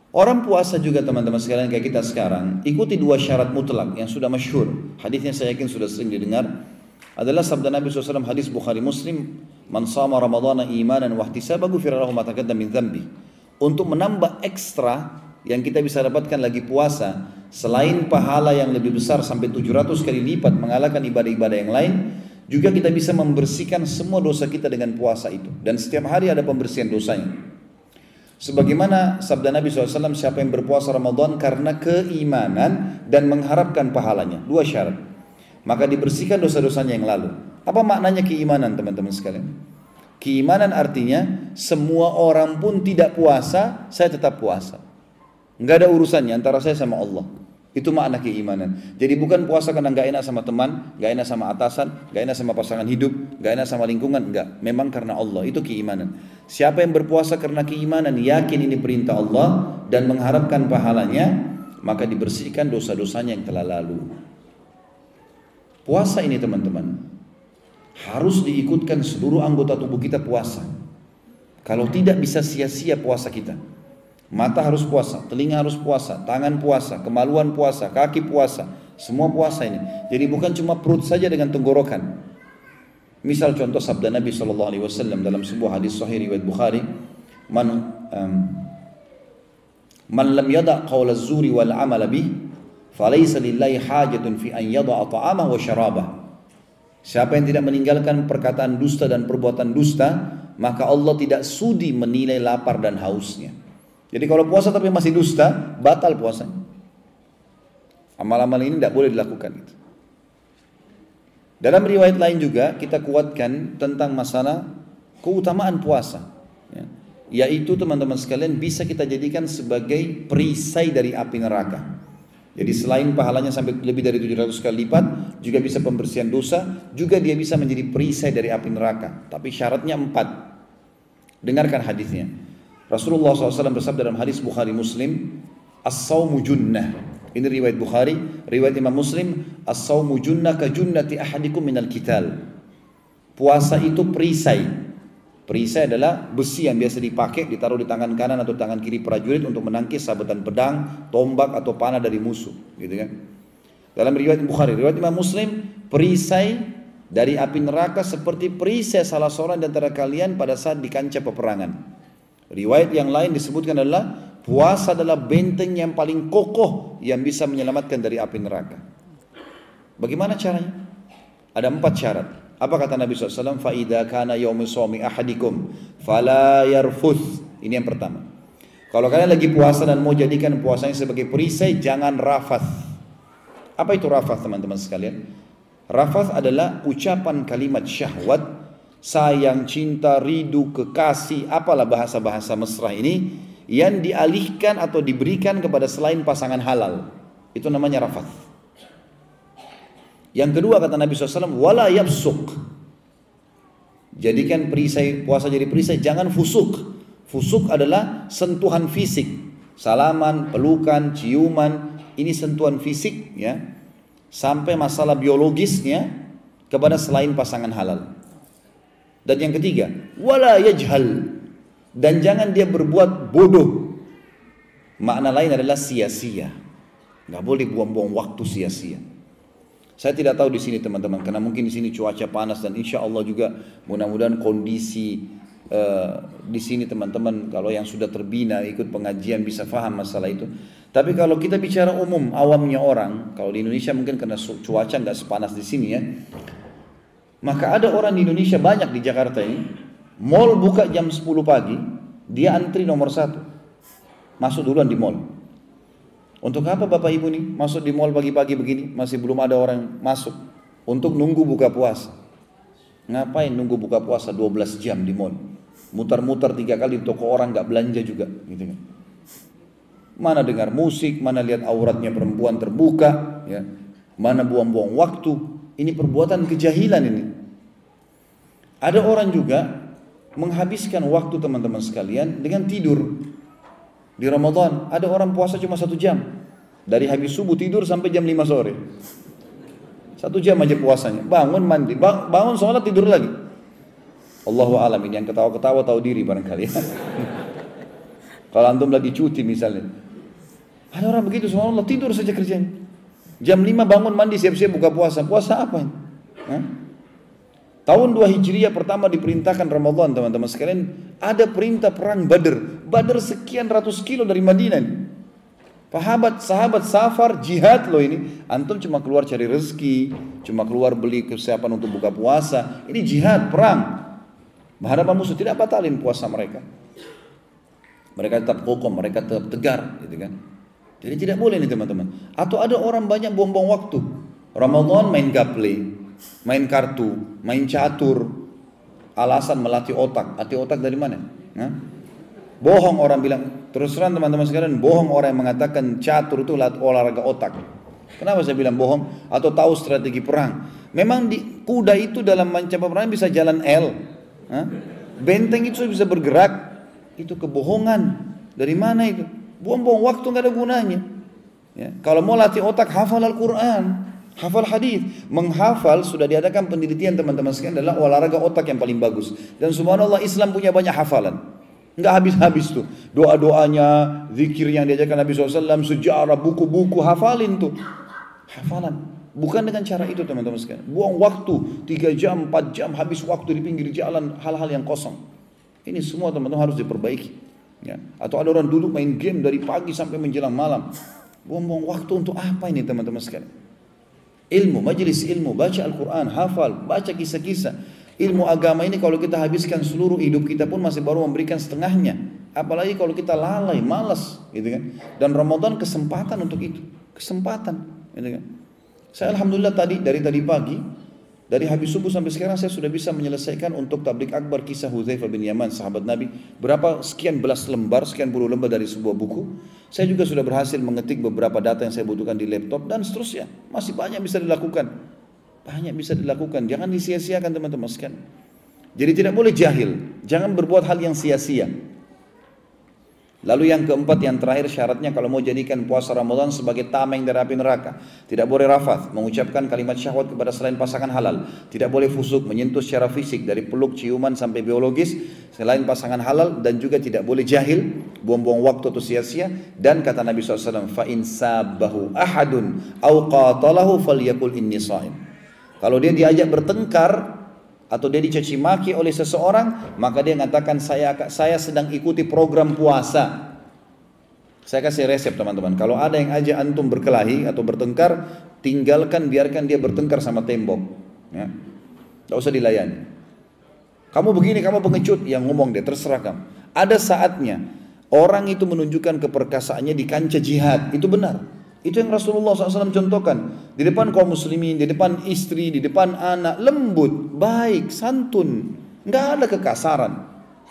Orang puasa juga teman-teman sekalian kayak kita sekarang, ikuti 2 syarat mutlak yang sudah masyhur. Hadisnya saya yakin sudah sering didengar. Adalah sabda Nabi SAW, hadis Bukhari Muslim, "Man shama Ramadhana imanan wa ihtisaban ghufira lahu ma taqaddama min dhanbi." Untuk menambah ekstra yang kita bisa dapatkan lagi puasa, selain pahala yang lebih besar sampai 700 kali lipat mengalahkan ibadah-ibadah yang lain, juga kita bisa membersihkan semua dosa kita dengan puasa itu. Dan setiap hari ada pembersihan dosanya. Sebagaimana sabda Nabi SAW, siapa yang berpuasa Ramadan karena keimanan dan mengharapkan pahalanya, 2 syarat, maka dibersihkan dosa-dosanya yang lalu. Apa maknanya keimanan teman-teman sekalian? Keimanan artinya semua orang pun tidak puasa, saya tetap puasa. Enggak ada urusannya antara saya sama Allah. Itu makna keimanan. Jadi bukan puasa karena enggak enak sama teman, enggak enak sama atasan, enggak enak sama pasangan hidup, enggak enak sama lingkungan, enggak. Memang karena Allah, itu keimanan. Siapa yang berpuasa karena keimanan, yakin ini perintah Allah dan mengharapkan pahalanya, maka dibersihkan dosa-dosanya yang telah lalu. Puasa ini teman-teman harus diikutkan seluruh anggota tubuh kita puasa. Kalau tidak bisa sia-sia puasa kita. Mata harus puasa, telinga harus puasa, tangan puasa, kemaluan puasa, kaki puasa, semua puasa ini. Jadi bukan cuma perut saja dengan tenggorokan. Misal contoh sabda Nabi SAW dalam sebuah hadis sahih riwayat Bukhari, man lam yada' qawla az-zuri wal 'amala bih, falaysa lillahi hajatun fi an yada'a ta'amahu wa syarabah. Siapa yang tidak meninggalkan perkataan dusta dan perbuatan dusta, maka Allah tidak sudi menilai lapar dan hausnya. Jadi kalau puasa tapi masih dusta, batal puasanya. Amal-amal ini tidak boleh dilakukan gitu. Dalam riwayat lain juga kita kuatkan tentang masalah keutamaan puasa, ya. Yaitu teman-teman sekalian bisa kita jadikan sebagai perisai dari api neraka. Jadi selain pahalanya sampai lebih dari 700 kali lipat, juga bisa pembersihan dosa, juga dia bisa menjadi perisai dari api neraka. Tapi syaratnya 4. Dengarkan hadisnya. Rasulullah SAW bersabda dalam hadis Bukhari Muslim, "As-sawmu junnah." Ini riwayat Bukhari, riwayat Imam Muslim, "As-sawmu junnah ka junnati ahadikum minal qital." Puasa itu perisai. Perisai adalah besi yang biasa dipakai, ditaruh di tangan kanan atau tangan kiri prajurit untuk menangkis sabetan pedang, tombak atau panah dari musuh, gitu kan. Dalam riwayat Bukhari, riwayat Imam Muslim, perisai dari api neraka seperti perisai salah seorang di antara kalian pada saat di kancah peperangan. Riwayat yang lain disebutkan adalah puasa adalah benteng yang paling kokoh yang bisa menyelamatkan dari api neraka. Bagaimana caranya? Ada 4 syarat. Apa kata Nabi SAW? Fa'idha kana yawmi sawmi ahadikum fala yarfuth. Ini yang pertama. Kalau kalian lagi puasa dan mau jadikan puasanya sebagai perisai, jangan rafath. Apa itu rafath teman-teman sekalian? Rafath adalah ucapan kalimat syahwat, sayang, cinta, rindu, kekasih, apalah bahasa-bahasa mesra ini yang dialihkan atau diberikan kepada selain pasangan halal. Itu namanya rafath. Yang kedua kata Nabi SAW, wala yabsuk. Jadikan perisai, puasa jadi perisai, jangan fusuk. Fusuk adalah sentuhan fisik, salaman, pelukan, ciuman, ini sentuhan fisik ya, sampai masalah biologisnya kepada selain pasangan halal. Dan yang ketiga, wala yajhal, dan jangan dia berbuat bodoh. Makna lain adalah sia-sia. Enggak boleh buang-buang waktu sia-sia. Saya tidak tahu di sini teman-teman, karena mungkin di sini cuaca panas dan insya Allah juga mudah-mudahan kondisi di sini teman-teman kalau yang sudah terbina ikut pengajian bisa faham masalah itu. Tapi kalau kita bicara umum awamnya orang, kalau di Indonesia mungkin karena cuaca nggak sepanas di sini ya. Maka ada orang di Indonesia banyak di Jakarta ini, mall buka jam 10 pagi, dia antri nomor 1. Masuk duluan di mall. Untuk apa Bapak Ibu nih masuk di mall pagi-pagi begini, masih belum ada orang masuk. Untuk nunggu buka puasa. Ngapain nunggu buka puasa 12 jam di mall? Mutar-mutar 3 kali di toko orang, gak belanja juga gitu kan. Mana dengar musik, mana lihat auratnya perempuan terbuka, ya. Mana buang-buang waktu. Ini perbuatan kejahilan ini. Ada orang juga menghabiskan waktu teman-teman sekalian dengan tidur. Di Ramadan ada orang puasa cuma 1 jam. Dari habis subuh tidur sampai jam 5 sore. 1 jam aja puasanya. Bangun mandi, bangun sholat tidur lagi. Allahu a'lam, ini yang ketawa-ketawa tahu diri barangkali. Kalau antum lagi cuti misalnya. Ada orang begitu, subhanallah, tidur saja kerjanya. Jam 5 bangun mandi siap-siap buka puasa. Puasa apa ini? Tahun 2 Hijriah pertama diperintahkan Ramadan, teman-teman sekalian, ada perintah perang Badr. Badr sekian ratus kilo dari Madinah. Sahabat safar jihad loh ini. Antum cuma keluar cari rezeki, cuma keluar beli kesiapan untuk buka puasa. Ini jihad, perang. Menghadapi musuh, tidak batalin puasa mereka. Mereka tetap kokoh, mereka tetap tegar, gitu kan. Jadi tidak boleh nih teman-teman. Atau ada orang banyak buang-buang waktu. Ramadan main gaple, main kartu, main catur. Alasan melatih otak. Latih otak dari mana? Bohong orang bilang. Terus terang teman-teman sekalian, bohong orang yang mengatakan catur itu olahraga otak. Kenapa saya bilang bohong? Atau tahu strategi perang. Memang di kuda itu dalam mencapa perang bisa jalan L. Benteng itu bisa bergerak. Itu kebohongan. Dari mana itu? Buang-buang waktu nggak ada gunanya. Ya. Kalau mau latih otak, hafal Al-Quran, hafal hadis. Menghafal sudah diadakan penelitian teman-teman sekalian adalah olahraga otak yang paling bagus. Dan subhanallah Islam punya banyak hafalan. Nggak habis-habis tuh. Doa-doanya, zikir yang diajarkan Nabi SAW, sejarah, buku-buku, hafalin tuh. Hafalan. Bukan dengan cara itu teman-teman sekalian. Buang waktu 3 jam, 4 jam, habis waktu di pinggir jalan, hal-hal yang kosong. Ini semua teman-teman harus diperbaiki. Ya. Atau ada orang duduk main game dari pagi sampai menjelang malam. Buang-buang waktu untuk apa ini teman-teman sekalian? Ilmu, majelis ilmu, baca Al-Quran, hafal, baca kisah-kisah. Ilmu agama ini kalau kita habiskan seluruh hidup kita pun masih baru memberikan setengahnya. Apalagi kalau kita lalai, malas, gitu kan. Dan Ramadan kesempatan untuk itu, kesempatan, gitu kan. Saya alhamdulillah dari tadi pagi, dari habis subuh sampai sekarang saya sudah bisa menyelesaikan untuk tablik akbar kisah Hudzaifah bin Yaman, sahabat Nabi. Berapa sekian belas lembar, sekian puluh lembar dari sebuah buku. Saya juga sudah berhasil mengetik beberapa data yang saya butuhkan di laptop dan seterusnya. Masih banyak bisa dilakukan. Banyak bisa dilakukan. Jangan disia-siakan teman-teman sekalian. Jadi tidak boleh jahil. Jangan berbuat hal yang sia-sia. Lalu yang keempat, yang terakhir syaratnya kalau mau jadikan puasa Ramadan sebagai tameng dari api neraka. Tidak boleh rafath, mengucapkan kalimat syahwat kepada selain pasangan halal. Tidak boleh fusuk, menyentuh secara fisik dari peluk, ciuman sampai biologis selain pasangan halal. Dan juga tidak boleh jahil, buang-buang waktu atau sia-sia. Dan kata Nabi SAW, fa in sabahu ahadun aw qatalahu falyakul inni shaim. Kalau dia diajak bertengkar atau dia dicaci maki oleh seseorang, maka dia mengatakan saya sedang ikuti program puasa. Saya kasih resep teman-teman. Kalau ada yang ajak antum berkelahi atau bertengkar, tinggalkan, biarkan dia bertengkar sama tembok. Ya. Tidak usah dilayani. Kamu begini, kamu pengecut, yang ngomong dia terserah kamu. Ada saatnya orang itu menunjukkan keperkasaannya di kancah jihad, itu benar. Itu yang Rasulullah SAW contohkan. Di depan kaum muslimin, di depan istri, di depan anak, lembut, baik, santun. Nggak ada kekasaran.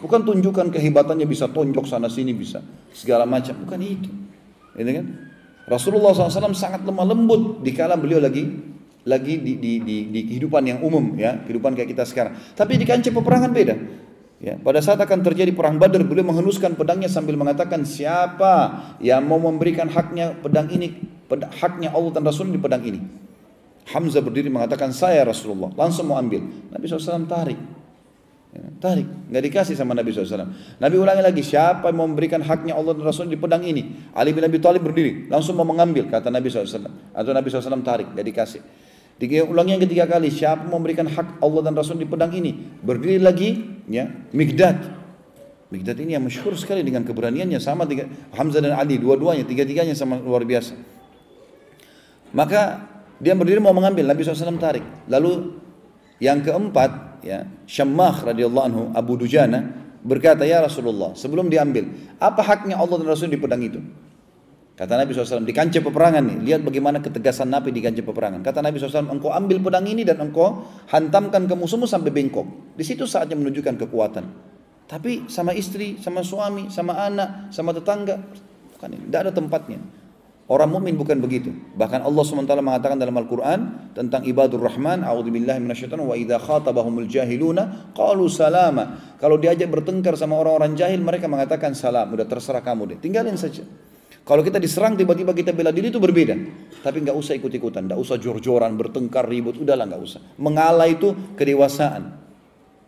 Bukan tunjukkan kehebatannya bisa tonjok sana sini bisa. Segala macam. Bukan itu. Ini kan? Rasulullah SAW sangat lemah lembut dikala beliau lagi di kehidupan yang umum, ya, kehidupan kayak kita sekarang. Tapi di kancah peperangan beda. Ya, pada saat akan terjadi perang Badar, beliau menghunuskan pedangnya sambil mengatakan, siapa yang mau memberikan haknya pedang ini, haknya Allah dan Rasul di pedang ini. Hamzah berdiri mengatakan, saya Rasulullah. Langsung mau ambil. Nabi SAW tarik. Ya, tarik, nggak dikasih sama Nabi SAW. Nabi ulangi lagi, siapa yang mau memberikan haknya Allah dan Rasul di pedang ini. Ali bin Abi Thalib berdiri, langsung mau mengambil, kata Nabi SAW. Atau Nabi SAW tarik, nggak dikasih. Ulangi yang ketiga kali, siapa mau memberikan hak Allah dan Rasul di pedang ini. Berdiri lagi, ya, Mikdad. Mikdad ini yang masyhur sekali dengan keberaniannya, sama Hamzah dan Ali, dua-duanya, tiga-tiganya sama luar biasa. Maka dia berdiri mau mengambil, Nabi SAW tarik. Lalu yang keempat, ya, Syammah radhiyallahu anhu, Abu Dujana berkata, ya Rasulullah, sebelum diambil, apa haknya Allah dan Rasul di pedang itu? Kata Nabi SAW, di kancah peperangan nih, lihat bagaimana ketegasan Nabi di kancah peperangan. Kata Nabi SAW, engkau ambil pedang ini dan engkau hantamkan ke musuhmu sampai bengkok. Di situ saatnya menunjukkan kekuatan. Tapi sama istri, sama suami, sama anak, sama tetangga, Bukan ini, tidak ada tempatnya. Orang mukmin bukan begitu. Bahkan Allah SWT mengatakan dalam Al-Quran tentang ibadur rahman, a'udzubillahi minasyaitonir wa idza khatabahumul jahiluna qalu salama. Kalau diajak bertengkar sama orang-orang jahil, mereka mengatakan salam. Udah terserah kamu deh, tinggalin saja. Kalau kita diserang tiba-tiba kita bela diri itu berbeda. Tapi nggak usah ikut-ikutan, nggak usah jor-joran, bertengkar, ribut, udahlah nggak usah. Mengalah itu kedewasaan.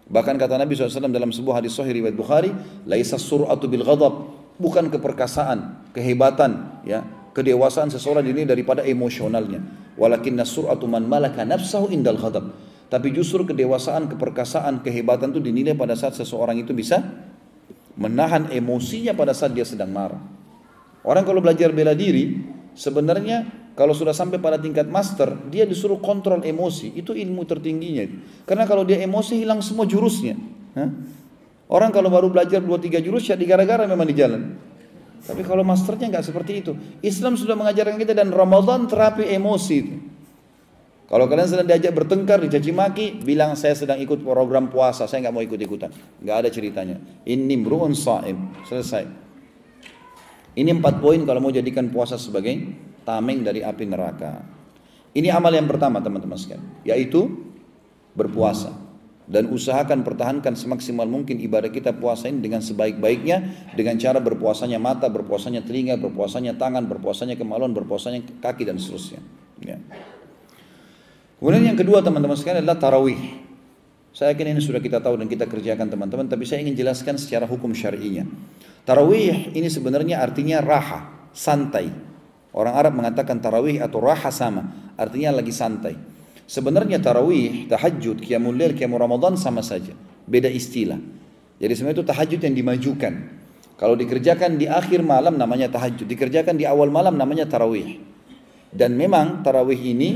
Bahkan kata Nabi SAW dalam sebuah hadis sahih riwayat Bukhari, laisa sur'atu bil ghadab, bukan keperkasaan, kehebatan, ya. Kedewasaan seseorang ini daripada emosionalnya. Walakinna sur'atu man malaka nafsahu indal ghadab. Tapi justru kedewasaan, keperkasaan, kehebatan itu dinilai pada saat seseorang itu bisa menahan emosinya pada saat dia sedang marah. Orang kalau belajar bela diri, sebenarnya kalau sudah sampai pada tingkat master, dia disuruh kontrol emosi. Itu ilmu tertingginya. Karena kalau dia emosi hilang semua jurusnya. Orang kalau baru belajar 2-3 jurus ya digara-gara memang di jalan. Tapi kalau masternya nggak seperti itu. Islam sudah mengajarkan kita dan Ramadan terapi emosi itu. Kalau kalian sedang diajak bertengkar, dicaci maki, bilang saya sedang ikut program puasa, saya nggak mau ikut-ikutan. Nggak ada ceritanya. Inni mru'un sha'im. Selesai. Ini 4 poin kalau mau jadikan puasa sebagai tameng dari api neraka. Ini amal yang pertama teman-teman sekalian, yaitu berpuasa. Dan usahakan pertahankan semaksimal mungkin ibadah kita puasa ini dengan sebaik-baiknya, dengan cara berpuasanya mata, berpuasanya telinga, berpuasanya tangan, berpuasanya kemaluan, berpuasanya kaki dan seterusnya. Ya. Kemudian yang kedua teman-teman sekalian adalah tarawih. Saya yakin ini sudah kita tahu dan kita kerjakan teman-teman, tapi saya ingin jelaskan secara hukum syar'inya. Tarawih ini sebenarnya artinya raha, santai. Orang Arab mengatakan tarawih atau raha sama, artinya lagi santai. Sebenarnya tarawih, tahajud, qiyamul lail, qiyamul Ramadan sama saja. Beda istilah. Jadi sebenarnya itu tahajud yang dimajukan. Kalau dikerjakan di akhir malam namanya tahajud. Dikerjakan di awal malam namanya tarawih. Dan memang tarawih ini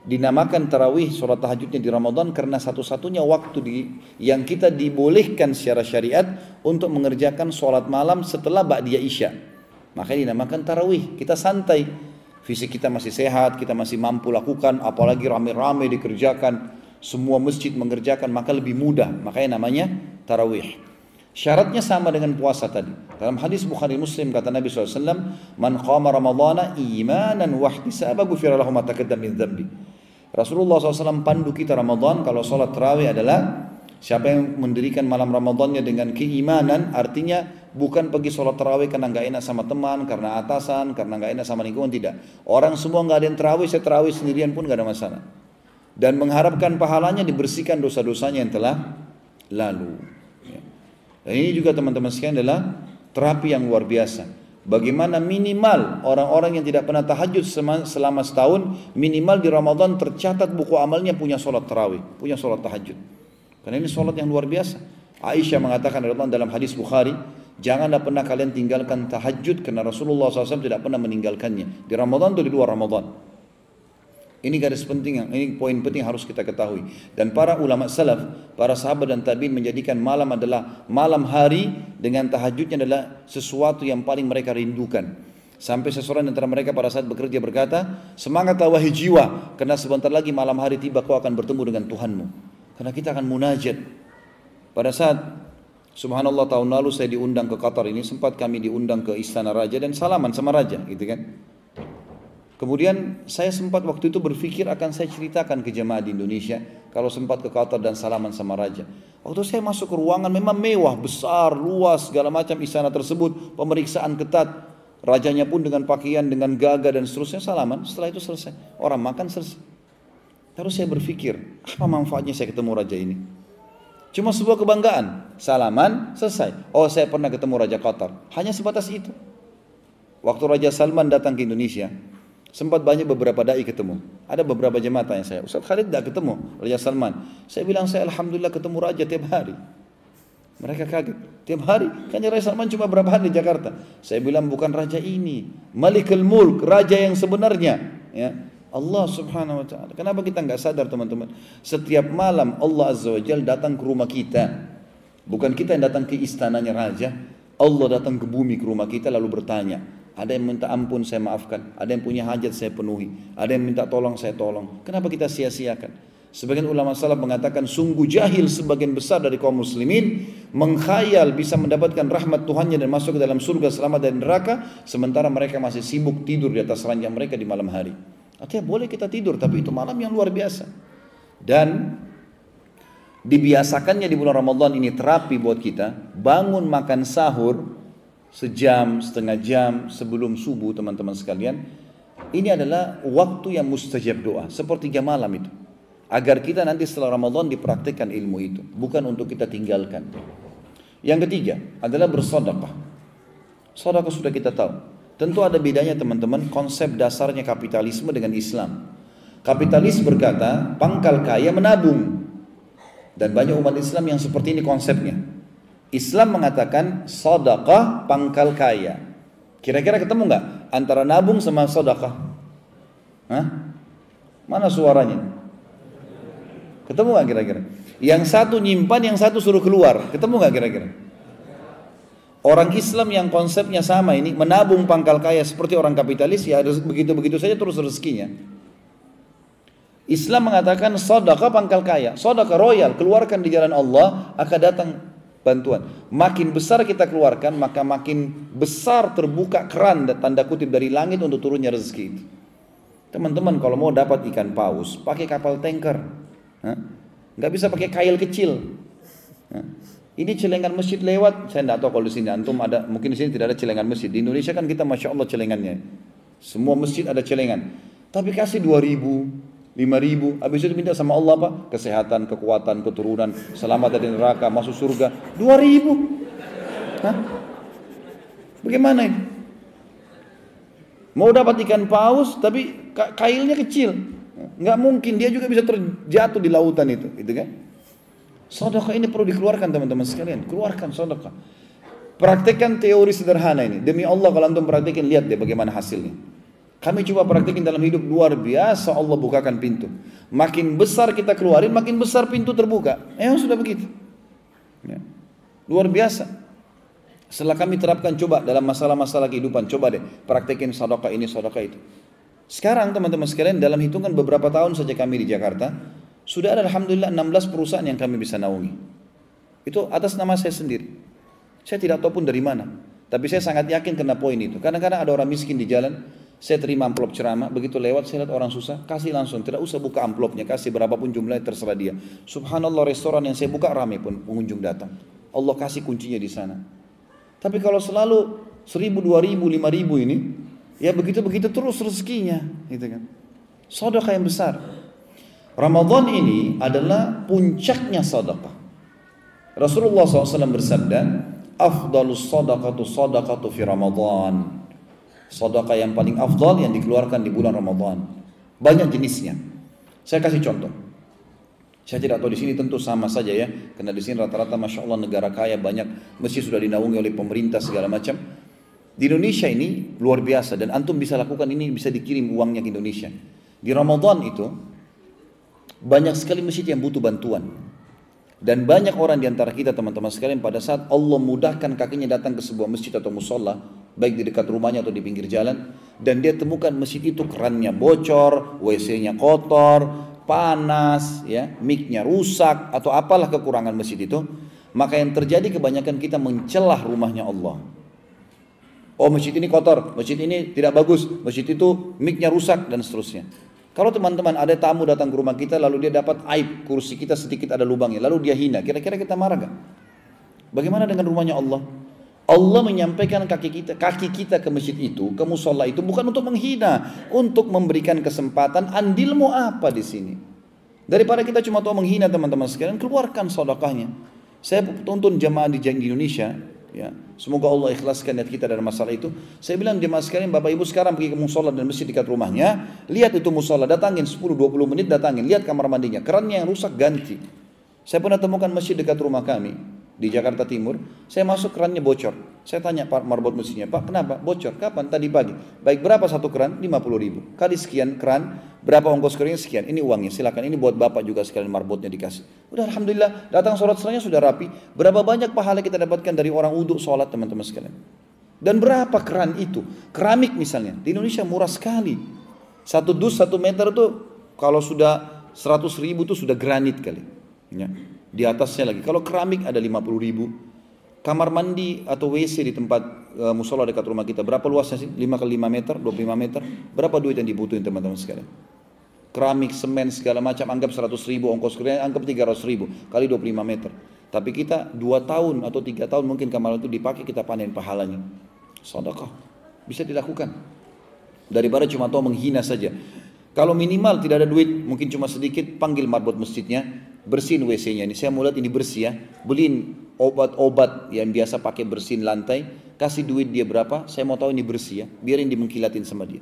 dinamakan tarawih sholat tahajudnya di Ramadan karena satu-satunya waktu yang kita dibolehkan secara syariat untuk mengerjakan sholat malam setelah ba'diyah isya. Makanya dinamakan tarawih. Kita santai. Fisik kita masih sehat, kita masih mampu lakukan, apalagi rame-rame dikerjakan, semua masjid mengerjakan, maka lebih mudah. Makanya namanya tarawih. Syaratnya sama dengan puasa tadi. Dalam hadis Bukhari Muslim kata Nabi SAW, Man qama ramadhana imanan wahtisaba ghufira lahu ma taqaddama min dzambi. Rasulullah SAW pandu kita Ramadan, kalau sholat tarawih adalah siapa yang mendirikan malam Ramadannya dengan keimanan, artinya bukan pergi sholat tarawih karena nggak enak sama teman, karena atasan, karena nggak enak sama lingkungan, tidak. Orang semua nggak ada yang tarawih, saya tarawih sendirian pun nggak ada masalah. Dan mengharapkan pahalanya dibersihkan dosa-dosanya yang telah lalu. Dan ini juga teman-teman sekalian adalah terapi yang luar biasa. Bagaimana minimal orang-orang yang tidak pernah tahajud selama setahun, minimal di Ramadan tercatat buku amalnya punya sholat tarawih, punya sholat tahajud. Karena ini sholat yang luar biasa. Aisyah mengatakan dalam hadis Bukhari, janganlah pernah kalian tinggalkan tahajud karena Rasulullah SAW tidak pernah meninggalkannya. Di Ramadan atau di luar Ramadan. Ini garis penting, ini poin penting harus kita ketahui. Dan para ulama salaf, para sahabat dan tabi'in menjadikan malam adalah malam hari dengan tahajudnya adalah sesuatu yang paling mereka rindukan. Sampai seseorang antara mereka pada saat bekerja berkata, semangatlah wahai jiwa, karena sebentar lagi malam hari tiba kau akan bertemu dengan Tuhanmu. Karena kita akan munajat. Pada saat subhanallah tahun lalu saya diundang ke Qatar ini, sempat kami diundang ke Istana Raja dan salaman sama Raja gitu kan. Kemudian saya sempat waktu itu berpikir akan saya ceritakan ke jemaah di Indonesia kalau sempat ke Qatar dan salaman sama Raja. Waktu saya masuk ke ruangan memang mewah, besar, luas, segala macam istana tersebut, pemeriksaan ketat. Rajanya pun dengan pakaian, dengan gagah dan seterusnya salaman. Setelah itu selesai, orang makan selesai. Terus saya berpikir, apa manfaatnya saya ketemu Raja ini? Cuma sebuah kebanggaan, salaman, selesai. Oh saya pernah ketemu Raja Qatar, hanya sebatas itu. Waktu Raja Salman datang ke Indonesia, sempat banyak beberapa dai ketemu. Ada beberapa jemaah tanya saya, Ustaz Khalid tidak ketemu Raja Salman. Saya bilang saya alhamdulillah ketemu Raja tiap hari. Mereka kaget, tiap hari? Kan Raja Salman cuma berapa hari di Jakarta. Saya bilang bukan Raja ini, Malikul Mulk, Raja yang sebenarnya. Ya, Allah subhanahu wa ta'ala. Kenapa kita nggak sadar teman-teman? Setiap malam Allah azza wa jalla datang ke rumah kita. Bukan kita yang datang ke istananya Raja. Allah datang ke bumi ke rumah kita lalu bertanya. Ada yang minta ampun saya maafkan, ada yang punya hajat saya penuhi, ada yang minta tolong saya tolong. Kenapa kita sia-siakan? Sebagian ulama salaf mengatakan sungguh jahil sebagian besar dari kaum muslimin mengkhayal bisa mendapatkan rahmat Tuhannya dan masuk ke dalam surga selamat dari neraka, sementara mereka masih sibuk tidur di atas ranjang mereka di malam hari. Artinya boleh kita tidur, tapi itu malam yang luar biasa. Dan dibiasakannya di bulan Ramadan ini terapi buat kita, bangun makan sahur sejam, setengah jam sebelum subuh teman-teman sekalian. Ini adalah waktu yang mustajab doa, sepertiga malam itu. Agar kita nanti setelah Ramadan dipraktikkan ilmu itu, bukan untuk kita tinggalkan. Yang ketiga adalah bersedekah. Sedekah sudah kita tahu. Tentu ada bedanya teman-teman konsep dasarnya kapitalisme dengan Islam. Kapitalis berkata pangkal kaya menabung. Dan banyak umat Islam yang seperti ini konsepnya. Islam mengatakan sedekah pangkal kaya. Kira-kira ketemu nggak antara nabung sama sedekah? Hah? Mana suaranya? Ketemu gak kira-kira? Yang satu nyimpan, yang satu suruh keluar. Ketemu gak kira-kira? Orang Islam yang konsepnya sama ini, menabung pangkal kaya seperti orang kapitalis, ya begitu-begitu saja terus rezekinya. Islam mengatakan sedekah pangkal kaya, sedekah royal, keluarkan di jalan Allah, akan datang bantuan. Makin besar kita keluarkan, maka makin besar terbuka keran tanda kutip dari langit untuk turunnya rezeki itu. Teman-teman kalau mau dapat ikan paus, pakai kapal tanker. Nggak bisa pakai kail kecil. Ini celengan masjid lewat, saya tidak tahu kalau di sini antum ada, mungkin di sini tidak ada celengan masjid. Di Indonesia kan kita masya Allah celengannya, semua masjid ada celengan. Tapi kasih 2.000, 5.000, habis itu minta sama Allah apa? Kesehatan, kekuatan, keturunan, selamat dari neraka, masuk surga. 2.000. Bagaimana ini? Mau dapat ikan paus, tapi kailnya kecil. Nggak mungkin, dia juga bisa terjatuh di lautan itu, gitu kan? Sedekah ini perlu dikeluarkan teman-teman sekalian, keluarkan sedekah. Praktekkan teori sederhana ini, demi Allah kalau antum praktekin lihat deh bagaimana hasilnya. Kami coba praktekin dalam hidup, luar biasa Allah bukakan pintu. Makin besar kita keluarin, makin besar pintu terbuka. Sudah begitu. Ya. Luar biasa. Setelah kami terapkan coba dalam masalah-masalah kehidupan, coba deh praktekin sedekah ini, sedekah itu. Sekarang teman-teman sekalian dalam hitungan beberapa tahun saja kami di Jakarta sudah ada alhamdulillah 16 perusahaan yang kami bisa naungi. Itu atas nama saya sendiri. Saya tidak tahu pun dari mana, tapi saya sangat yakin kena poin itu. Kadang-kadang ada orang miskin di jalan, saya terima amplop ceramah, begitu lewat saya lihat orang susah, kasih langsung, tidak usah buka amplopnya, kasih berapapun jumlahnya terserah dia. Subhanallah, restoran yang saya buka ramai pun pengunjung datang. Allah kasih kuncinya di sana. Tapi kalau selalu 1.000, 2.000, 5.000 ini, ya begitu-begitu terus rezekinya, gitu kan. Sedekah yang besar. Ramadan ini adalah puncaknya sedekah. Rasulullah SAW bersabda, "Afdalus sadaqatu sadaqatu fi Ramadan." Sedekah yang paling afdal yang dikeluarkan di bulan Ramadan. Banyak jenisnya. Saya kasih contoh. Saya tidak tahu di sini tentu sama saja ya, karena di sini rata-rata masya Allah negara kaya, banyak masjid sudah dinaungi oleh pemerintah segala macam. Di Indonesia ini luar biasa dan antum bisa lakukan ini, bisa dikirim uangnya ke Indonesia. Di Ramadan itu banyak sekali masjid yang butuh bantuan. Dan banyak orang di antara kita teman-teman sekalian pada saat Allah mudahkan kakinya datang ke sebuah masjid atau musola, baik di dekat rumahnya atau di pinggir jalan, dan dia temukan masjid itu kerannya bocor, WC-nya kotor, panas, ya, mic-nya rusak atau apalah kekurangan masjid itu, maka yang terjadi kebanyakan kita mencelah rumahnya Allah. Oh masjid ini kotor, masjid ini tidak bagus, masjid itu mic-nya rusak dan seterusnya. Kalau teman-teman ada tamu datang ke rumah kita lalu dia dapat aib kursi kita sedikit ada lubangnya, lalu dia hina, kira-kira kita marah gak? Bagaimana dengan rumahnya Allah? Allah menyampaikan kaki kita ke masjid itu, ke musola itu bukan untuk menghina, untuk memberikan kesempatan. Andilmu apa di sini? Daripada kita cuma tahu menghina teman-teman sekalian, keluarkan sedekahnya. Saya tuntun jamaah di Indonesia. Ya, semoga Allah ikhlaskan niat kita dalam masalah itu. Saya bilang jemaah sekalian, Bapak Ibu sekarang pergi ke musola dan masjid dekat rumahnya, lihat itu musola, datangin 10-20 menit, datangin, lihat kamar mandinya, kerannya yang rusak ganti. Saya pernah temukan masjid dekat rumah kami di Jakarta Timur, saya masuk kerannya bocor. Saya tanya Pak marbot mesinnya, Pak kenapa bocor? Kapan? Tadi pagi. Baik, berapa satu keran? 50.000. Kali sekian keran, berapa ongkos kerannya? Sekian. Ini uangnya, silakan. Ini buat Bapak juga sekalian marbotnya dikasih. Udah alhamdulillah, datang sholat setelahnya sudah rapi. Berapa banyak pahala kita dapatkan dari orang wudhu sholat teman-teman sekalian. Dan berapa keran itu? Keramik misalnya, di Indonesia murah sekali. Satu dus 1 meter itu kalau sudah 100.000 itu sudah granit kali. Ya. Di atasnya lagi. Kalau keramik ada 50.000. Kamar mandi atau WC di tempat musola dekat rumah kita, berapa luasnya sih? 5 kali 5 meter, 25 meter. Berapa duit yang dibutuhin teman-teman sekalian? Keramik, semen, segala macam, anggap 100.000, ongkos kerja, anggap 300.000 kali 25 meter. Tapi kita 2 tahun atau 3 tahun mungkin kamar itu dipakai, kita panen pahalanya. Sedekah. Bisa dilakukan. Daripada cuma tahu menghina saja. Kalau minimal tidak ada duit, mungkin cuma sedikit, panggil marbot masjidnya, bersihin WC-nya. Ini saya mau lihat ini bersih ya. Beliin obat-obat yang biasa pakai bersihin lantai, kasih duit dia berapa, saya mau tahu ini bersih ya. Biarin dimengkilatin sama dia.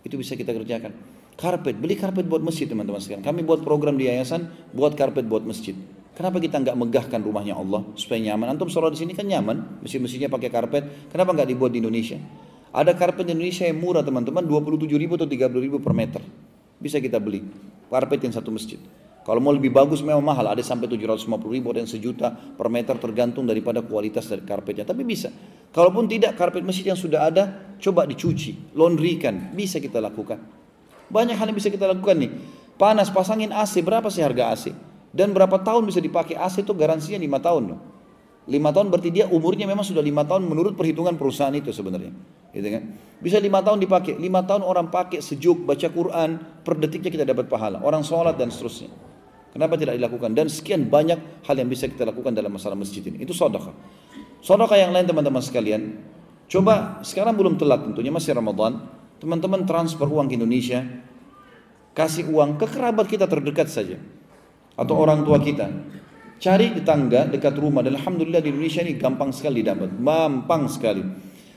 Itu bisa kita kerjakan. Karpet, beli karpet buat masjid teman-teman sekalian. Kami buat program di yayasan, buat karpet buat masjid. Kenapa kita nggak megahkan rumahnya Allah supaya nyaman? Antum sholat di sini kan nyaman, masjid-masjidnya pakai karpet. Kenapa nggak dibuat di Indonesia? Ada karpet di Indonesia yang murah teman-teman, 27.000 atau 30.000 per meter. Bisa kita beli karpet yang satu masjid. Kalau mau lebih bagus memang mahal, ada sampai 750.000, ada yang 1 juta per meter, tergantung daripada kualitas dari karpetnya. Tapi bisa. Kalaupun tidak, karpet masjid yang sudah ada, coba dicuci, laundrykan, bisa kita lakukan. Banyak hal yang bisa kita lakukan nih. Panas, pasangin AC, berapa sih harga AC? Dan berapa tahun bisa dipakai AC itu garansinya 5 tahun loh. 5 tahun berarti dia umurnya memang sudah 5 tahun menurut perhitungan perusahaan itu sebenarnya. Gitu kan? Bisa 5 tahun dipakai, 5 tahun orang pakai sejuk, baca Quran, per detiknya kita dapat pahala. Orang sholat dan seterusnya. Kenapa tidak dilakukan? Dan sekian banyak hal yang bisa kita lakukan dalam masalah masjid ini. Itu sedekah. Sedekah yang lain teman-teman sekalian. Coba sekarang belum telat tentunya, masih Ramadan. Teman-teman transfer uang ke Indonesia. Kasih uang ke kerabat kita terdekat saja. Atau orang tua kita. Cari di tangga dekat rumah. Dan alhamdulillah di Indonesia ini gampang sekali dapat. Gampang sekali.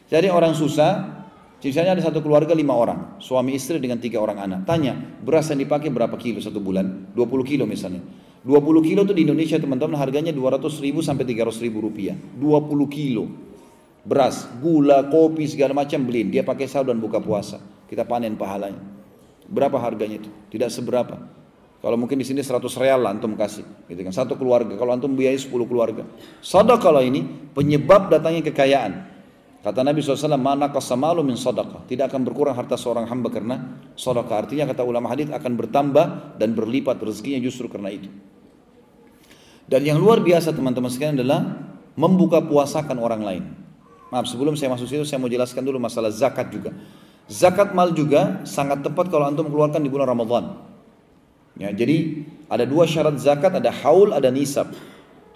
Jadi orang susah. Misalnya ada satu keluarga 5 orang, suami istri dengan 3 orang anak. Tanya, beras yang dipakai berapa kilo satu bulan? 20 kilo misalnya. 20 kilo itu di Indonesia teman-teman harganya 200.000 sampai 300.000 rupiah. 20 kilo. Beras, gula, kopi segala macam beliin. Dia pakai sahur dan buka puasa. Kita panen pahalanya. Berapa harganya itu? Tidak seberapa. Kalau mungkin di sini 100 real lah antum kasih, gitu kan. Satu keluarga. Kalau antum biayai 10 keluarga. Sedekah kalau ini penyebab datangnya kekayaan. Kata Nabi SAW, mana kasamalu min sadaqah. Tidak akan berkurang harta seorang hamba karena sadaqah. Artinya kata ulama hadis akan bertambah dan berlipat rezekinya justru karena itu. Dan yang luar biasa teman-teman sekalian adalah membuka puasakan orang lain. Maaf, sebelum saya masuk situ saya mau jelaskan dulu masalah zakat juga. Zakat mal juga sangat tepat kalau antum keluarkan di bulan Ramadan. Ya, jadi ada 2 syarat zakat, ada haul, ada nisab.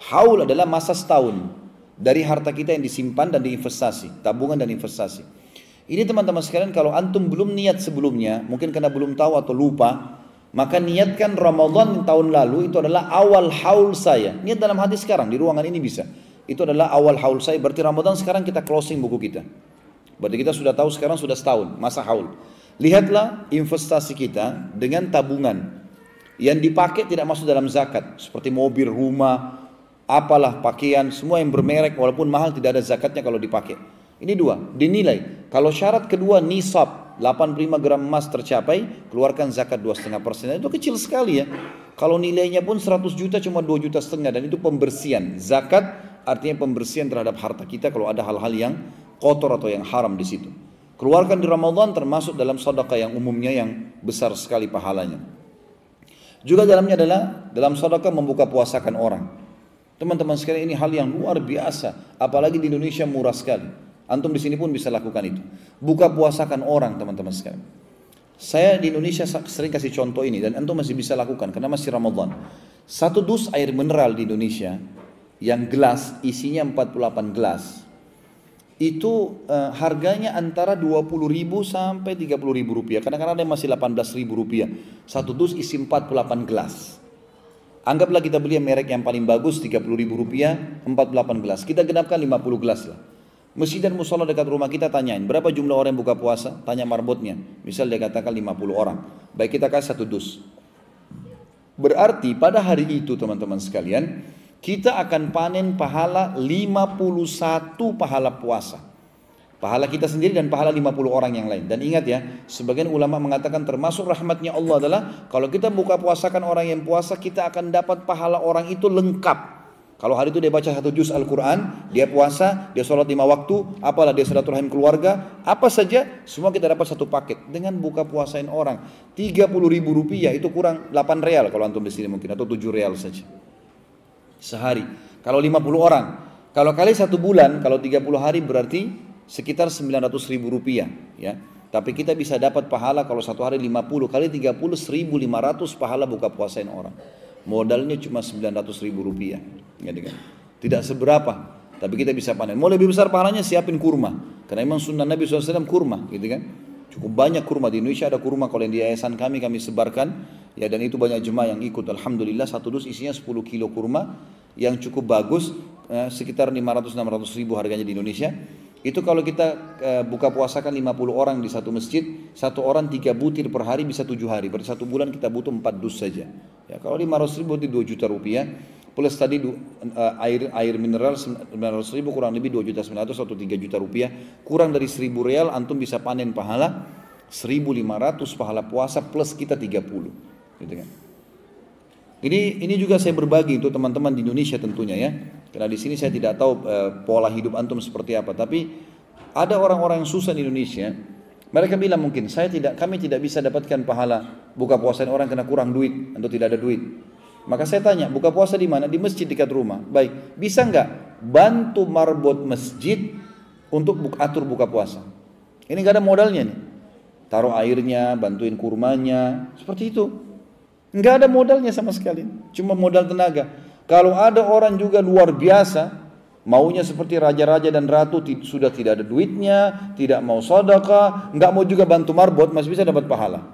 Haul adalah masa setahun. Dari harta kita yang disimpan dan diinvestasi, tabungan dan investasi. Ini teman-teman sekalian kalau antum belum niat sebelumnya, mungkin karena belum tahu atau lupa, maka niatkan Ramadan tahun lalu itu adalah awal haul saya. Niat dalam hati sekarang, di ruangan ini bisa. Itu adalah awal haul saya, berarti Ramadan sekarang kita closing buku kita. Berarti kita sudah tahu sekarang sudah setahun, masa haul. Lihatlah investasi kita dengan tabungan. Yang dipakai tidak masuk dalam zakat, seperti mobil, rumah, apalah pakaian, semua yang bermerek walaupun mahal tidak ada zakatnya kalau dipakai. Ini 2, dinilai. Kalau syarat kedua nisab, 85 gram emas tercapai, keluarkan zakat 2,5%. Itu kecil sekali ya. Kalau nilainya pun 100 juta cuma 2,5 juta dan itu pembersihan. Zakat artinya pembersihan terhadap harta kita kalau ada hal-hal yang kotor atau yang haram di situ. Keluarkan di Ramadan termasuk dalam sedekah yang umumnya yang besar sekali pahalanya. Juga dalamnya adalah dalam sedekah membuka puasakan orang. Teman-teman sekalian ini hal yang luar biasa, apalagi di Indonesia murah sekali. Antum di sini pun bisa lakukan itu. Buka puasakan orang teman-teman sekalian. Saya di Indonesia sering kasih contoh ini dan antum masih bisa lakukan karena masih Ramadan. 1 dus air mineral di Indonesia yang gelas isinya 48 gelas. Itu harganya antara 20.000 sampai 30.000 rupiah. Kadang-kadang ada yang masih 18.000 rupiah. 1 dus isi 48 gelas. Anggaplah kita beli merek yang paling bagus 30.000 rupiah 48 gelas. Kita genapkan 50 gelas lah. Masjid dan musola dekat rumah kita tanyain berapa jumlah orang yang buka puasa, tanya marbotnya. Misal dia katakan 50 orang. Baik kita kasih 1 dus. Berarti pada hari itu teman-teman sekalian, kita akan panen pahala 51 pahala puasa. Pahala kita sendiri dan pahala 50 orang yang lain. Dan ingat ya, sebagian ulama mengatakan termasuk rahmatnya Allah adalah kalau kita buka puasakan orang yang puasa, kita akan dapat pahala orang itu lengkap. Kalau hari itu dia baca 1 juz Al-Quran, dia puasa, dia sholat 5 waktu, apalah dia silaturahim keluarga, apa saja, semua kita dapat satu paket. Dengan buka puasain orang, 30.000 rupiah itu kurang 8 real kalau antum di sini mungkin, atau 7 real saja. Sehari. Kalau 50 orang, kalau kali 1 bulan, kalau 30 hari berarti sekitar 900.000 rupiah. Ya. Tapi kita bisa dapat pahala kalau 1 hari 50 kali 30, 1.500 pahala buka puasain orang. Modalnya cuma 900.000 rupiah. Tidak seberapa, tapi kita bisa panen. Mau lebih besar pahalanya siapin kurma, karena memang sunnah Nabi SAW kurma, gitu kan? Cukup banyak kurma di Indonesia, ada kurma kalau yang di yayasan kami sebarkan, ya, dan itu banyak jemaah yang ikut. Alhamdulillah 1 dus isinya 10 kilo kurma yang cukup bagus, sekitar 500-600 ribu harganya di Indonesia. Itu kalau kita buka puasakan 50 orang di satu masjid, 1 orang 3 butir per hari bisa 7 hari. Berarti 1 bulan kita butuh 4 dus saja. Ya, kalau 500 ribu itu 2 juta rupiah. Plus tadi air mineral 900 ribu kurang lebih 2.900.000 atau 3 juta rupiah. Kurang dari 1.000 real antum bisa panen pahala 1.500 pahala puasa plus kita 30. Gitu kan. Ini juga saya berbagi untuk teman-teman di Indonesia tentunya ya. Karena di sini saya tidak tahu pola hidup antum seperti apa. Tapi ada orang-orang yang susah di Indonesia. Mereka bilang mungkin kami tidak bisa dapatkan pahala buka puasain orang karena kurang duit atau tidak ada duit. Maka saya tanya, buka puasa di mana? Di masjid dekat rumah. Baik, bisa nggak bantu marbot masjid untuk atur buka puasa? Ini nggak ada modalnya nih. Taruh airnya, bantuin kurmanya, seperti itu. Nggak ada modalnya sama sekali, cuma modal tenaga. Kalau ada orang juga luar biasa, maunya seperti raja-raja dan ratu, sudah tidak ada duitnya, tidak mau sedekah, nggak mau juga bantu marbot, masih bisa dapat pahala.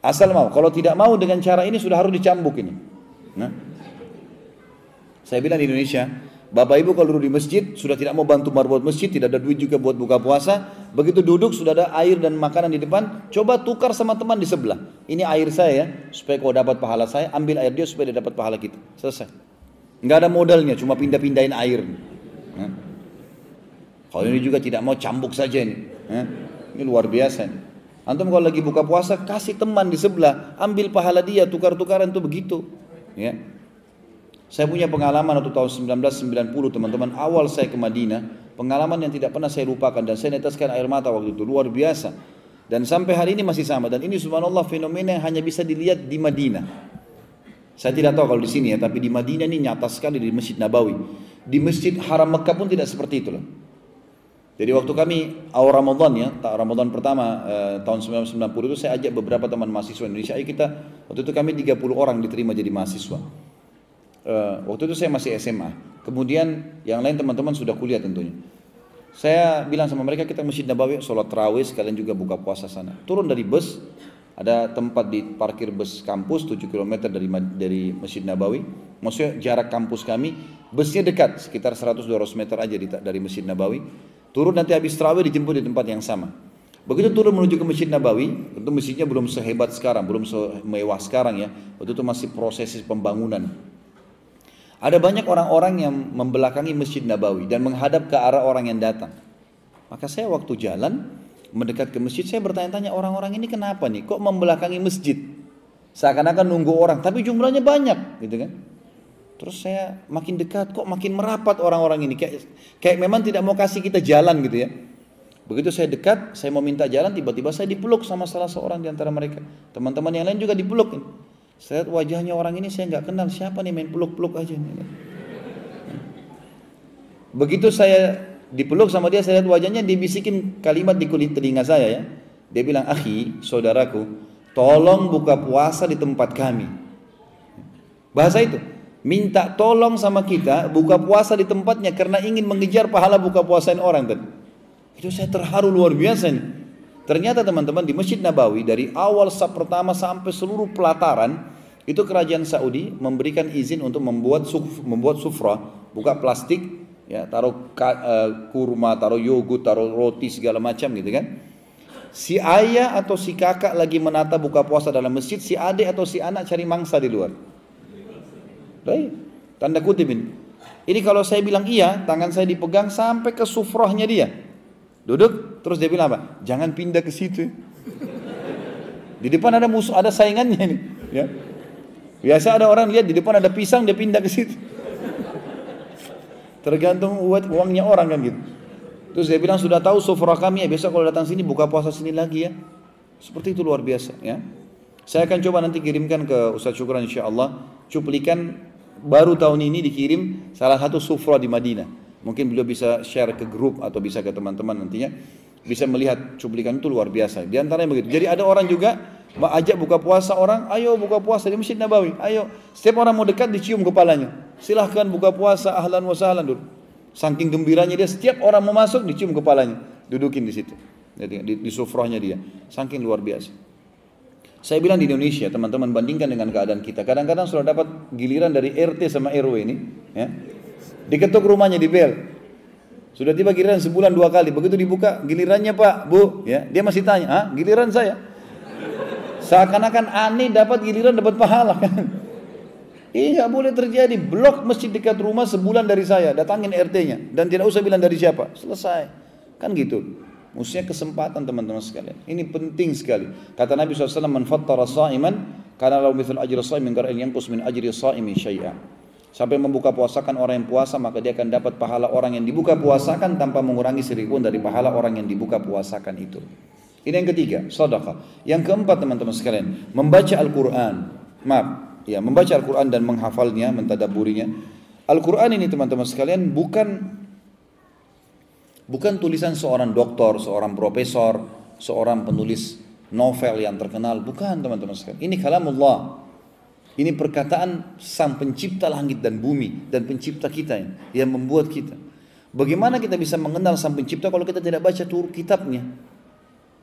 Asal mau. Kalau tidak mau dengan cara ini sudah harus dicambuk ini. Nah, saya bilang di Indonesia, bapak ibu kalau duduk di masjid sudah tidak mau bantu marbot masjid, tidak ada duit juga buat buka puasa, begitu duduk sudah ada air dan makanan di depan, coba tukar sama teman di sebelah. Ini air saya ya, supaya kau dapat pahala saya, ambil air dia supaya dia dapat pahala kita. Selesai. Nggak ada modalnya, cuma pindah-pindahin air. Nah, kalau ini juga tidak mau cambuk saja ini. Nah, ini luar biasa nih. Antum kalau lagi buka puasa kasih teman di sebelah, ambil pahala dia, tukar-tukaran tuh begitu. Ya. Saya punya pengalaman waktu tahun 1990 teman-teman, awal saya ke Madinah, pengalaman yang tidak pernah saya lupakan dan saya neteskan air mata waktu itu, luar biasa. Dan sampai hari ini masih sama, dan ini subhanallah fenomena yang hanya bisa dilihat di Madinah. Saya tidak tahu kalau di sini ya, tapi di Madinah ini nyata sekali di Masjid Nabawi. Di Masjid Haram Mekah pun tidak seperti itu loh. Jadi waktu kami awal Ramadan ya, Ramadan pertama tahun 1990 itu saya ajak beberapa teman mahasiswa Indonesia. Ayo kita, waktu itu kami 30 orang diterima jadi mahasiswa. Waktu itu saya masih SMA. Kemudian yang lain teman-teman sudah kuliah tentunya. Saya bilang sama mereka kita Masjid Nabawi, sholat tarawih sekalian juga buka puasa sana. Turun dari bus, ada tempat di parkir bus kampus 7 km dari Masjid Nabawi. Maksudnya jarak kampus kami, busnya dekat, sekitar 100-200 meter aja dari Masjid Nabawi. Turun nanti habis tarawih dijemput di tempat yang sama. Begitu turun menuju ke Masjid Nabawi, tentu masjidnya belum sehebat sekarang, belum semewah sekarang ya. Waktu itu masih proses pembangunan. Ada banyak orang-orang yang membelakangi Masjid Nabawi dan menghadap ke arah orang yang datang. Maka saya waktu jalan mendekat ke masjid, saya bertanya-tanya orang-orang ini kenapa nih, kok membelakangi masjid? Seakan-akan nunggu orang, tapi jumlahnya banyak, gitu kan? Terus saya makin dekat, kok makin merapat orang-orang ini, kayak memang tidak mau kasih kita jalan gitu ya. Begitu saya dekat, saya mau minta jalan, tiba-tiba saya dipeluk sama salah seorang di antara mereka. Teman-teman yang lain juga dipeluk. Saya lihat wajahnya orang ini saya nggak kenal, siapa nih main peluk-peluk aja. Begitu saya dipeluk sama dia, saya lihat wajahnya, dia bisikin kalimat di kulit telinga saya ya. Dia bilang, akhi, saudaraku, tolong buka puasa di tempat kami. Bahasa itu, minta tolong sama kita buka puasa di tempatnya karena ingin mengejar pahala buka puasain orang tadi. Itu saya terharu luar biasa nih. Ternyata teman-teman di Masjid Nabawi dari awal saf pertama sampai seluruh pelataran itu kerajaan Saudi memberikan izin untuk membuat sufra, buka plastik, ya taruh kurma, taruh yogurt, taruh roti segala macam gitu kan. Si ayah atau si kakak lagi menata buka puasa dalam masjid, si adik atau si anak cari mangsa di luar. Baik, tanda kutip ini. Ini kalau saya bilang iya, tangan saya dipegang sampai ke sufrahnya dia. Duduk, terus dia bilang apa? Jangan pindah ke situ. Di depan ada musuh, ada saingannya ini. Ya. Biasa ada orang lihat di depan ada pisang, dia pindah ke situ. Tergantung uangnya orang kan gitu. Terus dia bilang sudah tahu sufra kami ya, besok kalau datang sini buka puasa sini lagi ya. Seperti itu, luar biasa ya. Saya akan coba nanti kirimkan ke Ustaz Syukran insyaallah cuplikan baru tahun ini dikirim salah satu sufra di Madinah. Mungkin beliau bisa share ke grup atau bisa ke teman-teman nantinya bisa melihat cuplikan itu, luar biasa. Di antaranya begitu. Jadi ada orang juga ajak buka puasa orang, ayo buka puasa di Masjid Nabawi. Ayo, setiap orang mau dekat dicium kepalanya. Silahkan buka puasa, ahlan wa sahlan dulu. Saking gembiranya dia, setiap orang mau masuk dicium kepalanya, dudukin di situ. Jadi di sufrahnya dia. Saking luar biasa. Saya bilang di Indonesia, teman-teman bandingkan dengan keadaan kita. Kadang-kadang sudah dapat giliran dari RT sama RW ini, ya. Diketuk rumahnya di bel. Sudah tiba giliran sebulan 2 kali. Begitu dibuka, gilirannya Pak, Bu, ya. Dia masih tanya, "Ah, giliran saya?" Seakan-akan aneh dapat giliran dapat pahala kan. Ini nggak boleh terjadi. Blok masjid dekat rumah sebulan dari saya, datangin RT-nya dan tidak usah bilang dari siapa. Selesai. Kan gitu. Mestinya kesempatan teman-teman sekalian. Ini penting sekali. Kata Nabi SAW, "Man fattara sha'iman kana lahu mithlu ajri sha'imin ghaira an yanqus min ajri sha'imin syai'a." Sampai membuka puasakan orang yang puasa, maka dia akan dapat pahala orang yang dibuka puasakan tanpa mengurangi sedikitpun dari pahala orang yang dibuka puasakan itu. Ini yang ketiga, sedekah. Yang keempat teman-teman sekalian, membaca Al-Quran. Membaca Al-Quran dan menghafalnya, mentadabburinya. Al-Quran ini teman-teman sekalian bukan tulisan seorang doktor, seorang profesor, seorang penulis novel yang terkenal. Bukan teman-teman sekalian. Ini kalamullah. Ini perkataan sang pencipta langit dan bumi dan pencipta kita yang membuat kita. Bagaimana kita bisa mengenal sang pencipta kalau kita tidak baca kitabnya?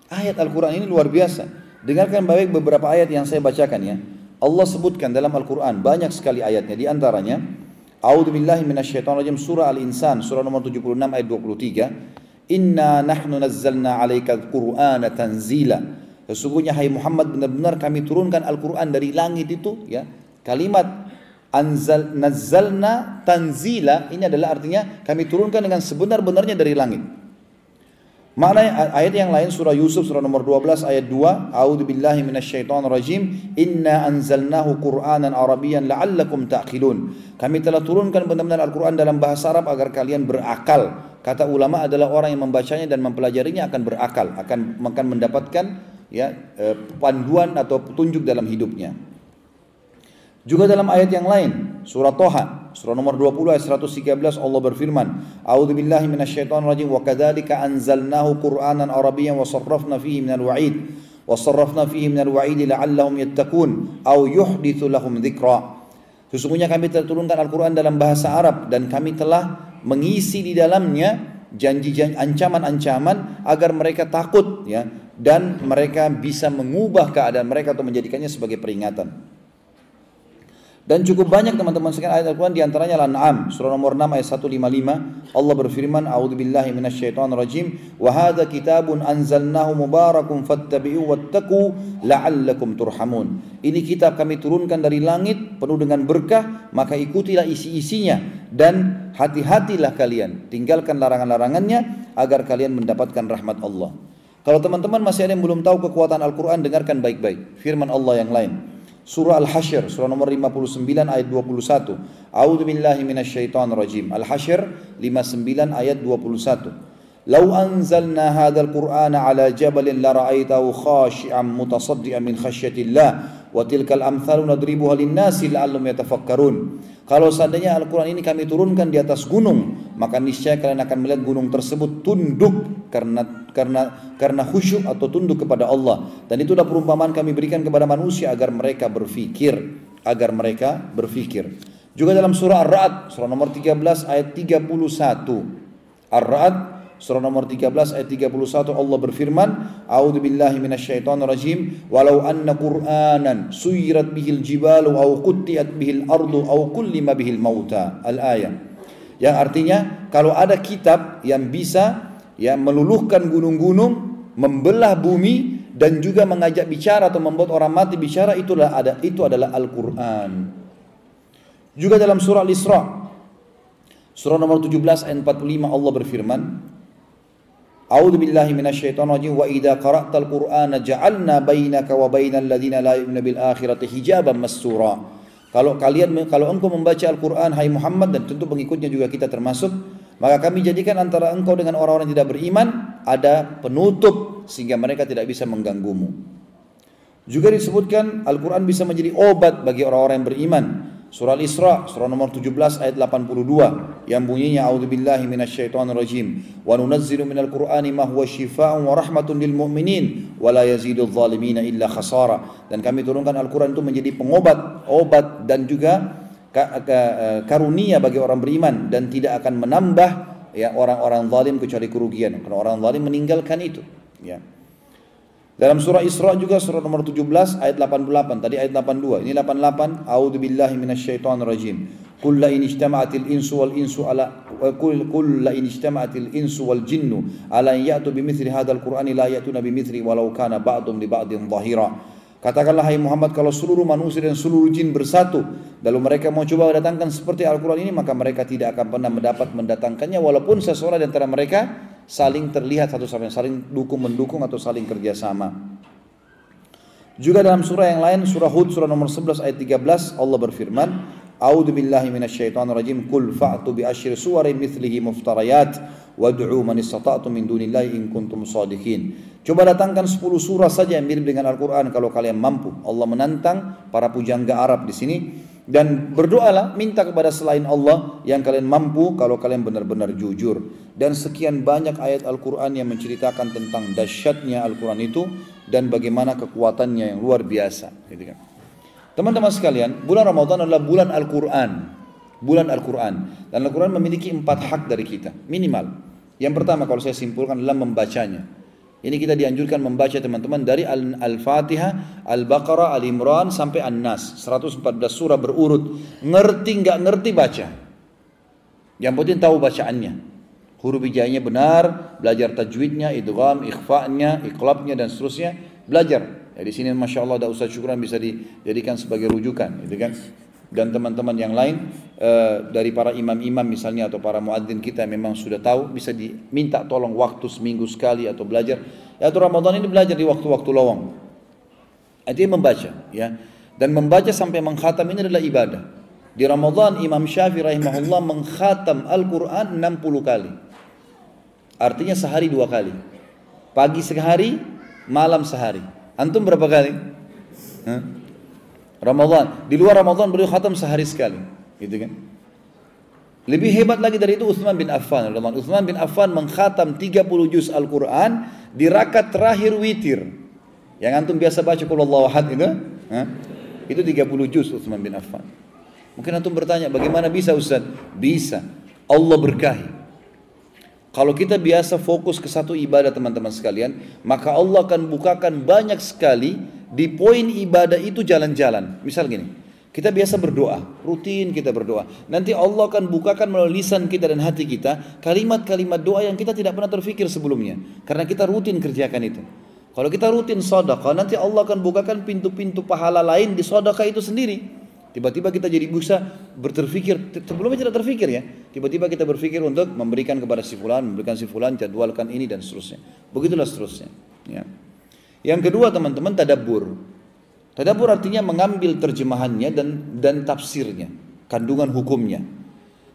Ayat Al-Quran ini luar biasa. Dengarkan baik beberapa ayat yang saya bacakan ya. Allah sebutkan dalam Al-Quran banyak sekali ayatnya. Di antaranya, A'udzubillahi minasyaitonirrajim, surah Al-Insan, surah nomor 76 ayat 23. Inna nahnu nazzalna 'alaikal Qur'ana tanzila. Sesungguhnya hai Muhammad benar-benar kami turunkan Al-Quran dari langit itu ya. Kalimat nazzalna tanzila ini adalah artinya kami turunkan dengan sebenar-benarnya dari langit. Makna ayat yang lain surah Yusuf surah nomor 12 ayat 2, A'udzubillahi minasyaitonirrajim, inna anzalnahu Qur'anan Arabiyyan la'allakum ta'qilun. Kami telah turunkan benar-benar Al-Quran dalam bahasa Arab agar kalian berakal. Kata ulama adalah orang yang membacanya dan mempelajarinya akan berakal, akan mendapatkan ya panduan atau petunjuk dalam hidupnya. Juga dalam ayat yang lain, surah Toha, surah nomor 20 ayat 113 Allah berfirman, A'udzubillahi minasyaitonirrajim wa kadzalika anzalnahu Qur'anan Arabiyyan wa sarrafna fihi minal wa'id wa sarrafna fihi minal wa'id la'allahum yattaqun aw yuhditsu lahum dzikra. Sesungguhnya kami telah turunkan Al-Quran dalam bahasa Arab dan kami telah mengisi di dalamnya janji-janji, ancaman-ancaman agar mereka takut ya dan mereka bisa mengubah keadaan mereka atau menjadikannya sebagai peringatan. Dan cukup banyak teman-teman sekalian ayat Al-Quran, diantaranya Al-An'am surah nomor 6 ayat 155 Allah berfirman, A'udzubillahi minasyaitonirrajim wa hadza kitabun anzalnahu mubarakun fattabi'u wattaqu la'allakum turhamun. Ini kitab kami turunkan dari langit penuh dengan berkah, maka ikutilah isi-isinya dan hati-hatilah kalian, tinggalkan larangan-larangannya agar kalian mendapatkan rahmat Allah. Kalau teman-teman masih ada yang belum tahu kekuatan Al-Quran, dengarkan baik-baik firman Allah yang lain. Surah Al-Hasyr, surah nomor 59 ayat 21. A'udzubillahi minasyaitonirrajim. Al-Hasyr 59 ayat 21. Lau anzalna hadzal Qur'ana 'ala jabalin la ra'aitahu khashi'an mutasaddian min khasyatillah wa tilkal amthalu nadribuha lin-nasi la'allahum yatafakkarun. Kalau seandainya Al-Quran ini kami turunkan di atas gunung, maka niscaya kalian akan melihat gunung tersebut tunduk karena khusyuk atau tunduk kepada Allah. Dan itulah perumpamaan kami berikan kepada manusia agar mereka berfikir, Juga dalam surah Ar-Ra'd, surah nomor 13 ayat 31. Ar-Ra'd surah nomor 13 ayat 31 Allah berfirman, A'udzubillahi minasyaitonirrajim, walau anna Qur'anan suyirat bihil jibalu aw qutti'at bihil ardu aw kullima bihil mauta. Al-ayah. Yang artinya kalau ada kitab yang bisa ya meluluhkan gunung-gunung, membelah bumi dan juga mengajak bicara atau membuat orang mati bicara, itu adalah Al-Qur'an. Juga dalam surah Al-Isra surah nomor 17 ayat 45 Allah berfirman, A'udzubillahi minasyaitonirrajim wa idza qara'tal qur'ana ja'alna bainaka wa bainal ladzina la yu'minuna bil akhirati hijaban mastura. Kalau engkau membaca Al-Quran, hai Muhammad, dan tentu pengikutnya juga kita termasuk, maka kami jadikan antara engkau dengan orang-orang yang tidak beriman ada penutup sehingga mereka tidak bisa mengganggumu. Juga disebutkan Al-Quran bisa menjadi obat bagi orang-orang yang beriman. Surah Al-Isra, surah nomor 17 ayat 82 yang bunyinya a'udzubillahi minasyaitonirrajim wa nunazzilu minal qur'ani ma huwa syifaa'un wa rahmatun lil mu'minin wa la yazidudz zalimina illa khasara. Dan kami turunkan Al-Quran itu menjadi pengobat, obat dan juga karunia bagi orang beriman dan tidak akan menambah ya orang-orang zalim kecuali kerugian karena orang zalim meninggalkan itu ya. Dalam surah Isra juga surah nomor 17 ayat 88, tadi ayat 82, ini 88, a'udzubillahi minasyaitonirrajim. Qul la in ijtama'atil insu wal insu ala qul la in ijtama'atil insu wal jinnu ala an ya'tu bimithli hadzal qur'ani la ya'tuna bimithli walau kana ba'dhum li ba'dhin dhahira. Katakanlah hai Muhammad, kalau seluruh manusia dan seluruh jin bersatu lalu mereka mau coba mendatangkan seperti Al-Quran ini, maka mereka tidak akan pernah mendatangkannya walaupun seseorang di antara mereka saling terlihat satu sama lain, saling mendukung atau saling kerjasama. Juga dalam surah yang lain, surah Hud surah nomor 11 ayat 13, Allah berfirman, a'udzubillahi minasyaitonirrajim, qul fa'tu bi asyri suwarin mithlihi muftarayat wad'u man istata'tum min dunillahi in kuntum shadiqin. Coba datangkan 10 surah saja yang mirip dengan Al-Quran kalau kalian mampu. Allah menantang para pujangga Arab di sini, dan berdoalah, minta kepada selain Allah yang kalian mampu kalau kalian benar-benar jujur. Dan sekian banyak ayat Al-Quran yang menceritakan tentang dahsyatnya Al-Quran itu dan bagaimana kekuatannya yang luar biasa. Gitu kan. Teman-teman sekalian, bulan Ramadan adalah bulan Al-Quran. Bulan Al-Quran. Dan Al-Quran memiliki 4 hak dari kita, minimal. Yang pertama kalau saya simpulkan adalah membacanya. Ini kita dianjurkan membaca teman-teman dari Al-Fatihah, Al-Baqarah, Al-Imran sampai An-Nas. 114 surah berurut. Ngerti nggak ngerti baca. Yang penting tahu bacaannya. Huruf hijaiyahnya benar, belajar tajwidnya, idgham, ikhfa'nya, iqlabnya dan seterusnya. Belajar. Ya, di sini Masya Allah ada Ustaz Syukran bisa dijadikan sebagai rujukan. Gitu kan? Dan teman-teman yang lain dari para imam-imam misalnya atau para muadzin kita yang memang sudah tahu bisa diminta tolong waktu seminggu sekali atau belajar. Ya, atau Ramadan ini belajar di waktu-waktu lowong. Artinya membaca ya. Dan membaca sampai mengkhatam ini adalah ibadah. Di Ramadan Imam Syafi'i rahimahullah mengkhatam Al-Quran 60 kali. Artinya sehari 2 kali. Pagi sehari, malam sehari. Antum berapa kali? Ramadan, di luar Ramadan beliau khatam sehari sekali, gitu kan? Lebih hebat lagi dari itu Utsman bin Affan. Utsman bin Affan mengkhatam 30 juz Al-Quran di rakaat terakhir witir. Yang antum biasa baca qul huwallahu ahad itu, itu 30 juz Utsman bin Affan. Mungkin antum bertanya, bagaimana bisa Ustaz? Bisa. Allah berkahi. Kalau kita biasa fokus ke satu ibadah teman-teman sekalian, maka Allah akan bukakan banyak sekali di poin ibadah itu jalan-jalan. Misal gini, kita biasa berdoa, rutin kita berdoa. Nanti Allah akan bukakan melalui lisan kita dan hati kita kalimat-kalimat doa yang kita tidak pernah terfikir sebelumnya. Karena kita rutin kerjakan itu. Kalau kita rutin sedekah, nanti Allah akan bukakan pintu-pintu pahala lain di sedekah itu sendiri. Tiba-tiba kita jadi bisa berpikir, sebelumnya tidak terfikir ya. Tiba-tiba kita berpikir untuk memberikan kepada si fulan, memberikan si fulan, jadwalkan ini dan seterusnya. Begitulah seterusnya. Ya. Yang kedua teman-teman, tadabbur. Tadabbur artinya mengambil terjemahannya dan tafsirnya, kandungan hukumnya.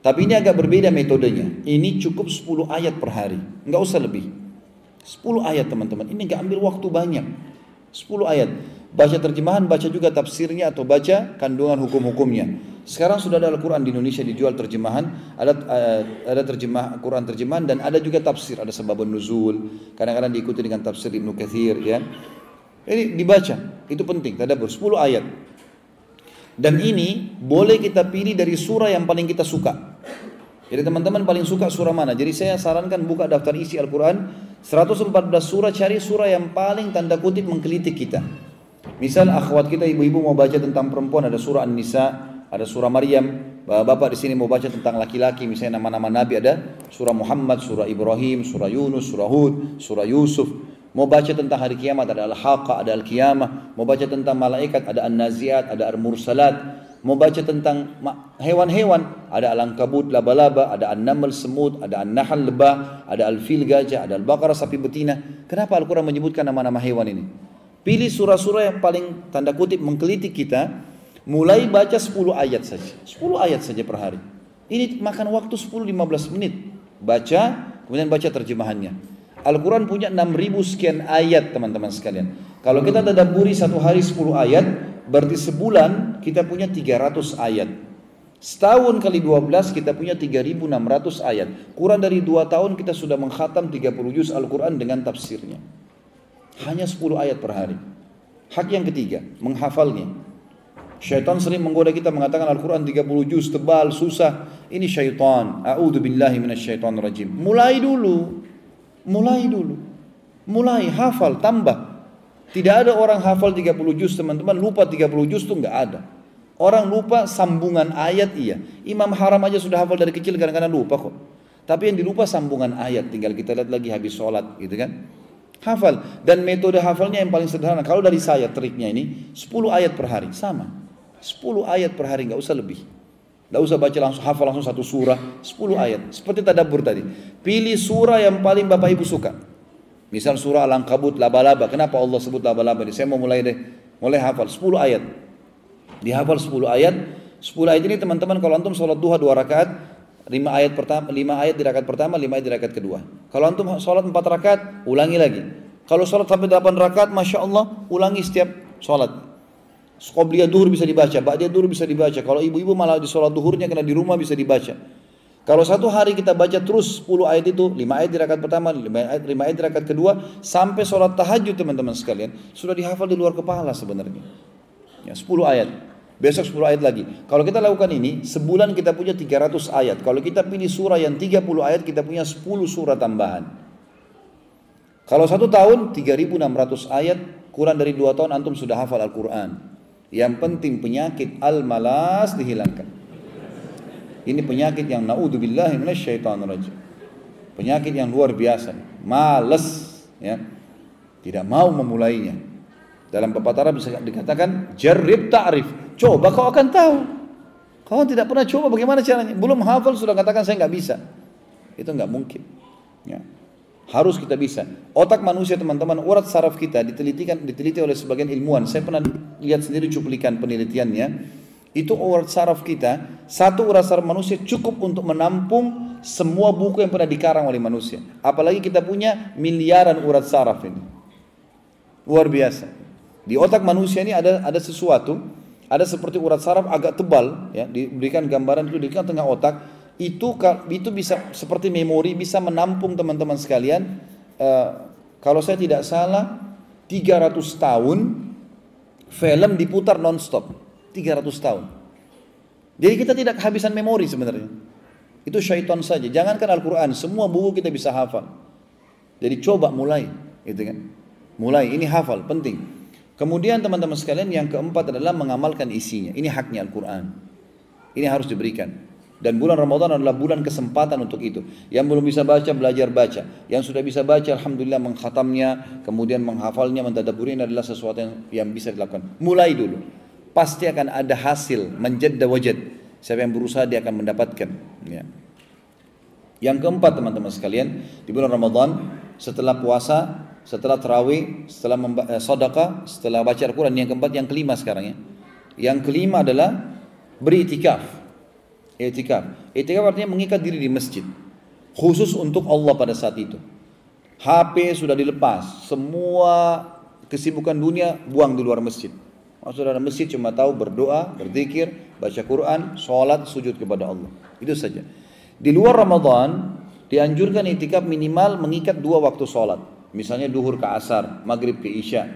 Tapi ini agak berbeda metodenya. Ini cukup 10 ayat per hari, nggak usah lebih. 10 ayat teman-teman, ini nggak ambil waktu banyak. 10 ayat. Baca terjemahan, baca juga tafsirnya atau baca kandungan hukum-hukumnya. Sekarang sudah ada Al-Quran di Indonesia dijual terjemahan, ada Quran terjemahan dan ada juga tafsir, ada sebabun nuzul, kadang-kadang diikuti dengan tafsir Ibnu Katsir ya. Ini dibaca, itu penting, tadabbur 10 ayat. Dan ini boleh kita pilih dari surah yang paling kita suka. Jadi teman-teman paling suka surah mana? Jadi saya sarankan buka daftar isi Al-Quran 114 surah, cari surah yang paling tanda kutip menggelitik kita. Misal akhwat kita ibu-ibu mau baca tentang perempuan, ada surah An-Nisa, ada surah Maryam. Bapak di sini mau baca tentang laki-laki, misalnya nama-nama nabi, ada surah Muhammad, surah Ibrahim, surah Yunus, surah Hud, surah Yusuf. Mau baca tentang hari kiamat, ada Al-Haqqah, ada Al-Qiyamah. Mau baca tentang malaikat, ada An-Naziat, ada Al-Mursalat. Mau baca tentang hewan-hewan, ada Al-Ankabut, laba-laba, ada An-Naml, semut, ada An-Nahl, lebah, ada Al-Fil, gajah, ada Al-Baqarah, sapi betina. Kenapa Al-Quran menyebutkan nama-nama hewan ini? Pilih surah-surah yang paling tanda kutip menggelitik kita, Mulai baca 10 ayat saja. 10 ayat saja per hari. Ini makan waktu 10-15 menit. Baca, kemudian baca terjemahannya. Al-Quran punya 6.000 sekian ayat teman-teman sekalian. Kalau kita tadabburi satu hari 10 ayat, berarti sebulan kita punya 300 ayat. Setahun kali 12 kita punya 3.600 ayat. Kurang dari 2 tahun kita sudah mengkhatam 30 juz Al-Quran dengan tafsirnya. Hanya 10 ayat per hari. Hak yang ketiga, menghafalnya. Syaitan sering menggoda kita mengatakan Al-Quran 30 juz tebal, susah. Ini syaitan. A'udzu billahi minasyaitonir rajim. Mulai dulu. Mulai hafal, tambah. Tidak ada orang hafal 30 juz teman-teman, lupa 30 juz itu enggak ada. Orang lupa sambungan ayat iya. Imam Haram aja sudah hafal dari kecil kadang-kadang lupa kok. Tapi yang dilupa sambungan ayat, tinggal kita lihat lagi habis sholat gitu kan. Hafal, dan metode hafalnya yang paling sederhana. Kalau dari saya triknya ini 10 ayat per hari, sama. 10 ayat per hari, nggak usah lebih. Nggak usah baca langsung, hafal langsung satu surah, 10 ayat. Seperti tadabbur tadi. Pilih surah yang paling Bapak Ibu suka. Misal surah Al-Ankabut, laba-laba. Kenapa Allah sebut laba-laba? Saya mau mulai hafal 10 ayat. Dihafal 10 ayat. 10 ayat ini teman-teman kalau antum sholat duha 2 rakaat, 5 ayat di rakaat pertama, 5 ayat di rakaat kedua. Kalau antum sholat 4 rakaat, ulangi lagi. Kalau sholat sampai 8 rakaat, Masya Allah, ulangi setiap sholat. Qobliyah duhur bisa dibaca, ba'diyah duhur bisa dibaca. Kalau ibu-ibu malah di sholat duhurnya karena di rumah bisa dibaca. Kalau satu hari kita baca terus 10 ayat itu, 5 ayat di rakaat pertama, 5 ayat di rakaat kedua, sampai sholat tahajud teman-teman sekalian, sudah dihafal di luar kepala sebenarnya. Ya, 10 ayat. Besok 10 ayat lagi. Kalau kita lakukan ini, sebulan kita punya 300 ayat. Kalau kita pilih surah yang 30 ayat, kita punya 10 surah tambahan. Kalau 1 tahun, 3.600 ayat, kurang dari 2 tahun antum sudah hafal Al-Quran. Yang penting penyakit al-malas dihilangkan. Ini penyakit yang na'udzubillahi minasyaitonirrajim. Penyakit yang luar biasa. Malas, ya. Tidak mau memulainya. Dalam pepatah Arab bisa dikatakan jarib ta'rif. Coba kau akan tahu. Kau tidak pernah coba bagaimana caranya. Belum hafal sudah katakan saya nggak bisa. Itu nggak mungkin. Ya. Harus kita bisa. Otak manusia teman-teman, urat saraf kita diteliti oleh sebagian ilmuwan. Saya pernah lihat sendiri cuplikan penelitiannya. Itu urat saraf kita, satu urat saraf manusia cukup untuk menampung semua buku yang pernah dikarang oleh manusia. Apalagi kita punya miliaran urat saraf ini. Luar biasa. Di otak manusia ini ada sesuatu, ada seperti urat saraf agak tebal, ya, diberikan gambaran itu di tengah otak, itu bisa seperti memori, bisa menampung teman-teman sekalian. Kalau saya tidak salah, 300 tahun film diputar non-stop, 300 tahun. Jadi kita tidak kehabisan memori sebenarnya. Itu syaitan saja. Jangankan Al-Quran, semua buku kita bisa hafal. Jadi coba mulai, gitu kan? Mulai, ini hafal, penting. Kemudian teman-teman sekalian yang keempat adalah mengamalkan isinya. Ini haknya Al-Quran. Ini harus diberikan. Dan bulan Ramadan adalah bulan kesempatan untuk itu. Yang belum bisa baca, belajar baca. Yang sudah bisa baca, Alhamdulillah mengkhatamnya, kemudian menghafalnya, mentadabburinya adalah sesuatu yang bisa dilakukan. Mulai dulu. Pasti akan ada hasil, menjadda wajad. Siapa yang berusaha dia akan mendapatkan. Ya. Yang keempat teman-teman sekalian, di bulan Ramadan, setelah puasa, setelah tarawih, setelah sedekah, setelah baca Al-Quran, yang keempat, yang kelima sekarang ya. Yang kelima adalah beritikaf. Itikaf artinya mengikat diri di masjid. Khusus untuk Allah pada saat itu. HP sudah dilepas, semua kesibukan dunia buang di luar masjid. Maksudnya dalam masjid cuma tahu berdoa, berzikir, baca Quran, sholat, sujud kepada Allah. Itu saja. Di luar Ramadan dianjurkan itikaf minimal mengikat 2 waktu sholat. Misalnya duhur ke asar, maghrib ke isya.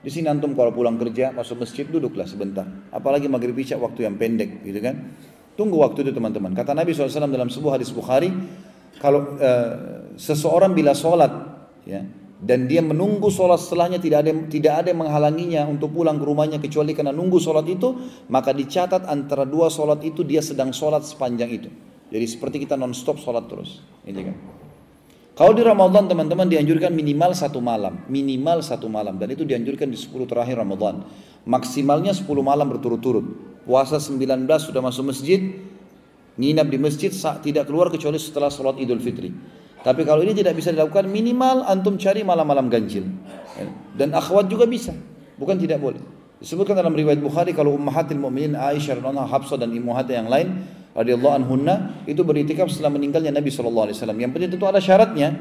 Di sini antum kalau pulang kerja masuk masjid duduklah sebentar. Apalagi maghrib isya waktu yang pendek, gitu kan? Tunggu waktu itu teman-teman. Kata Nabi SAW dalam sebuah hadis Bukhari, kalau seseorang bila sholat, ya, dan dia menunggu sholat setelahnya tidak ada yang menghalanginya untuk pulang ke rumahnya kecuali karena nunggu sholat itu, maka dicatat antara 2 sholat itu dia sedang sholat sepanjang itu. Jadi seperti kita non-stop sholat terus, gitu kan? Kalau di Ramadan teman-teman dianjurkan minimal 1 malam, dan itu dianjurkan di 10 terakhir Ramadan. Maksimalnya 10 malam berturut-turut. Puasa 19 sudah masuk masjid, nginap di masjid tidak keluar kecuali setelah sholat Idul Fitri. Tapi kalau ini tidak bisa dilakukan, minimal antum cari malam-malam ganjil. Dan akhwat juga bisa, bukan tidak boleh. Disebutkan dalam riwayat Bukhari kalau Ummahatil Mukminin Aisyah radhiyallahu anha, Hafsah dan Ummahat yang lain radhiyallahu anhunna itu beriktikaf setelah meninggalnya Nabi SAW. Yang penting itu ada syaratnya.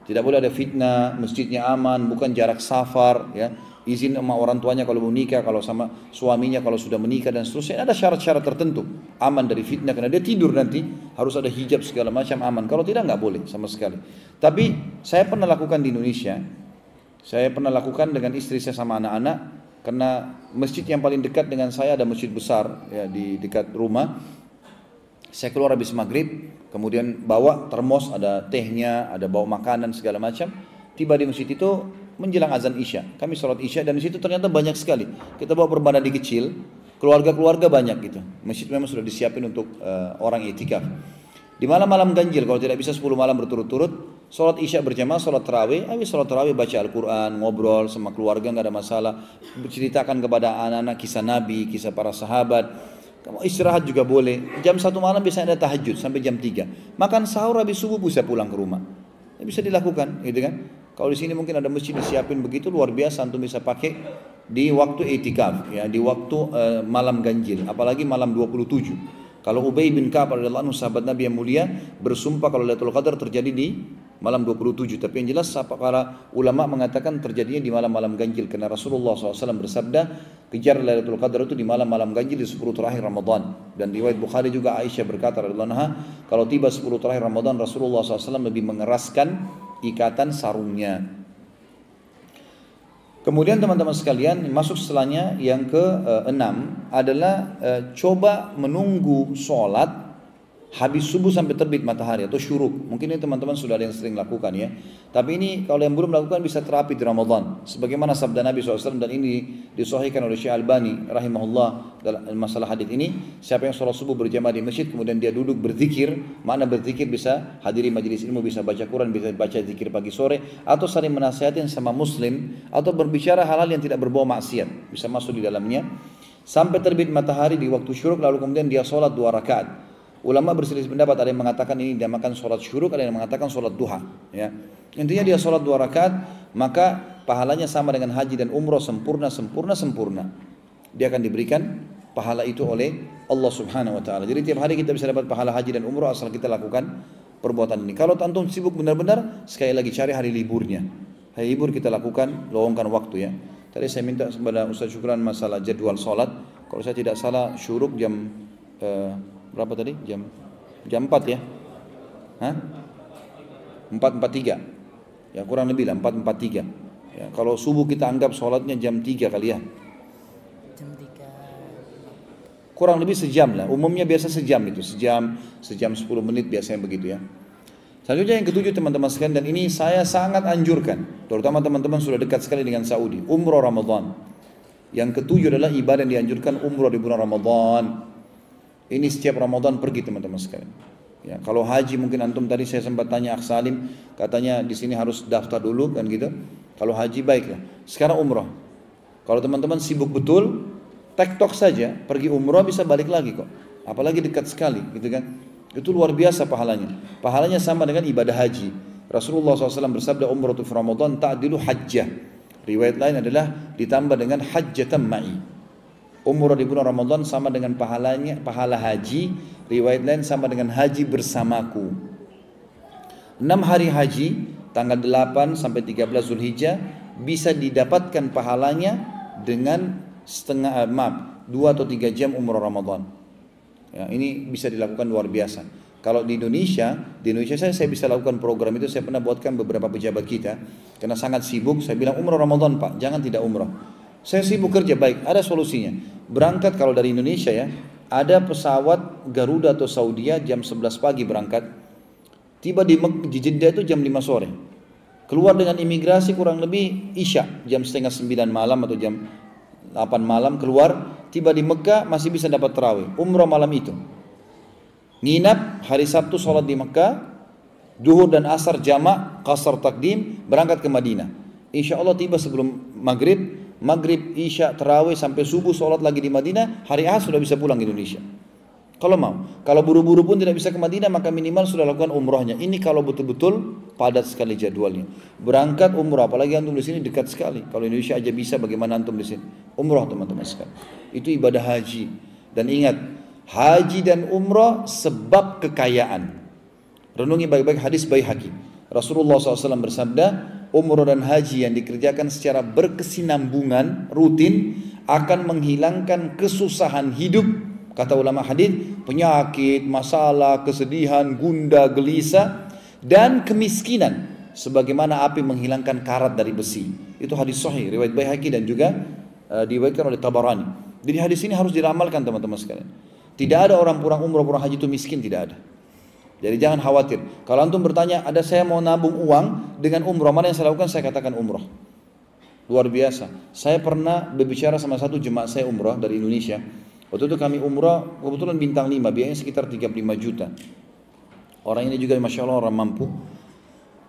Tidak boleh ada fitnah, masjidnya aman, bukan jarak safar, ya. Izin sama orang tuanya kalau mau nikah, kalau sama suaminya kalau sudah menikah dan seterusnya. Ada syarat-syarat tertentu. Aman dari fitnah karena dia tidur nanti harus ada hijab segala macam aman. Kalau tidak nggak boleh sama sekali. Tapi saya pernah lakukan di Indonesia. Saya pernah lakukan dengan istri saya sama anak-anak. Karena masjid yang paling dekat dengan saya ada masjid besar ya, di dekat rumah. Saya keluar habis maghrib, kemudian bawa termos, ada tehnya, ada bawa makanan segala macam. Tiba di masjid itu menjelang azan Isya. Kami sholat Isya dan di situ ternyata banyak sekali. Kita bawa berbandadi kecil, keluarga-keluarga banyak gitu. Masjid memang sudah disiapin untuk orang i'tikaf. Di malam-malam ganjil, kalau tidak bisa 10 malam berturut-turut, sholat Isya berjamaah, sholat tarawih, habis sholat tarawih baca Al-Quran, ngobrol sama keluarga, nggak ada masalah. Berceritakan kepada anak-anak kisah Nabi, kisah para sahabat. Kamu istirahat juga boleh. Jam 1 malam biasanya ada tahajud sampai jam 3. Makan sahur habis subuh bisa pulang ke rumah. Ya, bisa dilakukan, gitu kan? Kalau di sini mungkin ada masjid disiapin begitu luar biasa, antum bisa pakai di waktu i'tikaf, ya, di waktu malam ganjil, apalagi malam 27. Kalau Ubay bin Ka'ab radhiyallahu anhu sahabat Nabi yang mulia bersumpah kalau Lailatul Qadar terjadi di malam 27. Tapi yang jelas para ulama mengatakan terjadinya di malam-malam ganjil karena Rasulullah SAW bersabda kejar Lailatul Qadar itu di malam-malam ganjil di 10 terakhir Ramadan. Dan riwayat Bukhari juga Aisyah berkata radhiyallahu anha kalau tiba 10 terakhir Ramadan Rasulullah SAW lebih mengeraskan ikatan sarungnya. Kemudian teman-teman sekalian masuk setelahnya yang ke-6 adalah coba menunggu sholat habis subuh sampai terbit matahari atau syuruk. Mungkin ini teman-teman sudah ada yang sering lakukan ya. Tapi ini kalau yang belum lakukan bisa terapi di Ramadan. Sebagaimana sabda Nabi SAW dan ini disahihkan oleh Syekh Albani rahimahullah dalam masalah hadis ini. Siapa yang sholat subuh berjamaah di masjid kemudian dia duduk berzikir. Mana berzikir bisa hadiri majelis ilmu, bisa baca Quran, bisa baca zikir pagi sore. Atau saling menasihatin sama muslim. Atau berbicara hal-hal yang tidak berbau maksiat. Bisa masuk di dalamnya. Sampai terbit matahari di waktu syuruk lalu kemudian dia sholat 2 rakaat. Ulama berselisih pendapat, ada yang mengatakan ini dinamakan sholat syuruk, ada yang mengatakan sholat duha. Ya. Intinya dia sholat 2 rakaat, maka pahalanya sama dengan haji dan umroh sempurna. Dia akan diberikan pahala itu oleh Allah Subhanahu Wa Taala. Jadi tiap hari kita bisa dapat pahala haji dan umroh asal kita lakukan perbuatan ini. Kalau antum sibuk benar-benar, sekali lagi cari hari liburnya. Hari libur kita lakukan, luangkan waktu ya. Tadi saya minta kepada Ustaz Syukran masalah jadwal sholat. Kalau saya tidak salah syuruk jam berapa tadi? Jam 4 ya? Hah? 4.43. Ya kurang lebih lah 4.43. Ya, kalau subuh kita anggap sholatnya jam 3 kali ya. Jam 3. Kurang lebih sejam lah. Umumnya biasa sejam itu. Sejam 10 menit biasanya begitu ya. Selanjutnya yang ketujuh teman-teman sekalian, dan ini saya sangat anjurkan. Terutama teman-teman sudah dekat sekali dengan Saudi. Umroh Ramadan. Yang ketujuh adalah ibadah yang dianjurkan umroh di bulan Ramadan. Ini setiap Ramadan pergi teman-teman sekalian. Ya, kalau haji mungkin antum tadi saya sempat tanya Akh Salim, katanya di sini harus daftar dulu kan gitu. Kalau haji baiklah. Sekarang umroh. Kalau teman-teman sibuk betul, tektok saja, pergi umroh bisa balik lagi kok. Apalagi dekat sekali gitu kan. Itu luar biasa pahalanya. Pahalanya sama dengan ibadah haji. Rasulullah SAW bersabda umratu fi Ramadan ta'dilu hajjah. Riwayat lain adalah ditambah dengan hajjatan ma'i. Umrah di bulan Ramadan sama dengan pahala haji. Riwayat lain sama dengan haji bersamaku. 6 hari haji tanggal 8 sampai 13 Zulhijjah bisa didapatkan pahalanya dengan 2 atau 3 jam umrah Ramadan. Ya, ini bisa dilakukan luar biasa. Kalau di Indonesia saya bisa lakukan program itu. Saya pernah buatkan beberapa pejabat kita karena sangat sibuk. Saya bilang umrah Ramadan Pak, jangan tidak umrah. Saya sibuk kerja, baik, ada solusinya. Berangkat kalau dari Indonesia ya, ada pesawat Garuda atau Saudia jam 11 pagi berangkat. Tiba di Jeddah itu jam 5 sore. Keluar dengan imigrasi kurang lebih Isya, jam setengah 9 malam atau jam 8 malam keluar. Tiba di Mekah masih bisa dapat tarawih. Umrah malam itu. Nginap hari Sabtu sholat di Mekah. Duhur dan Asar jamak, qasar takdim, berangkat ke Madinah. Insya Allah tiba sebelum Maghrib, Isya, Tarawih sampai subuh sholat lagi di Madinah, hari Ahad sudah bisa pulang ke Indonesia. Kalau mau. Kalau buru-buru pun tidak bisa ke Madinah, maka minimal sudah lakukan umrohnya. Ini kalau betul-betul padat sekali jadwalnya. Berangkat umroh, apalagi antum di sini dekat sekali. Kalau Indonesia aja bisa, bagaimana antum di sini? Umroh teman-teman sekalian. Itu ibadah haji. Dan ingat, haji dan umroh sebab kekayaan. Renungi baik-baik hadis Baihaqi. Rasulullah SAW bersabda, umroh dan haji yang dikerjakan secara berkesinambungan, rutin, akan menghilangkan kesusahan hidup. Kata ulama hadis, penyakit, masalah, kesedihan, gundah, gelisah, dan kemiskinan. Sebagaimana api menghilangkan karat dari besi. Itu hadis sahih, riwayat Baihaqi dan juga diriwayatkan oleh Tabarani. Jadi hadis ini harus diramalkan teman-teman sekalian. Tidak ada orang pulang umroh, pulang haji itu miskin, tidak ada. Jadi jangan khawatir. Kalau antum bertanya, ada saya mau nabung uang dengan umroh, mana yang saya lakukan? Saya katakan umroh. Luar biasa. Saya pernah berbicara sama satu jemaah saya umroh dari Indonesia. Waktu itu kami umrah, kebetulan bintang 5, biayanya sekitar 35 juta. Orang ini juga Masya Allah orang mampu.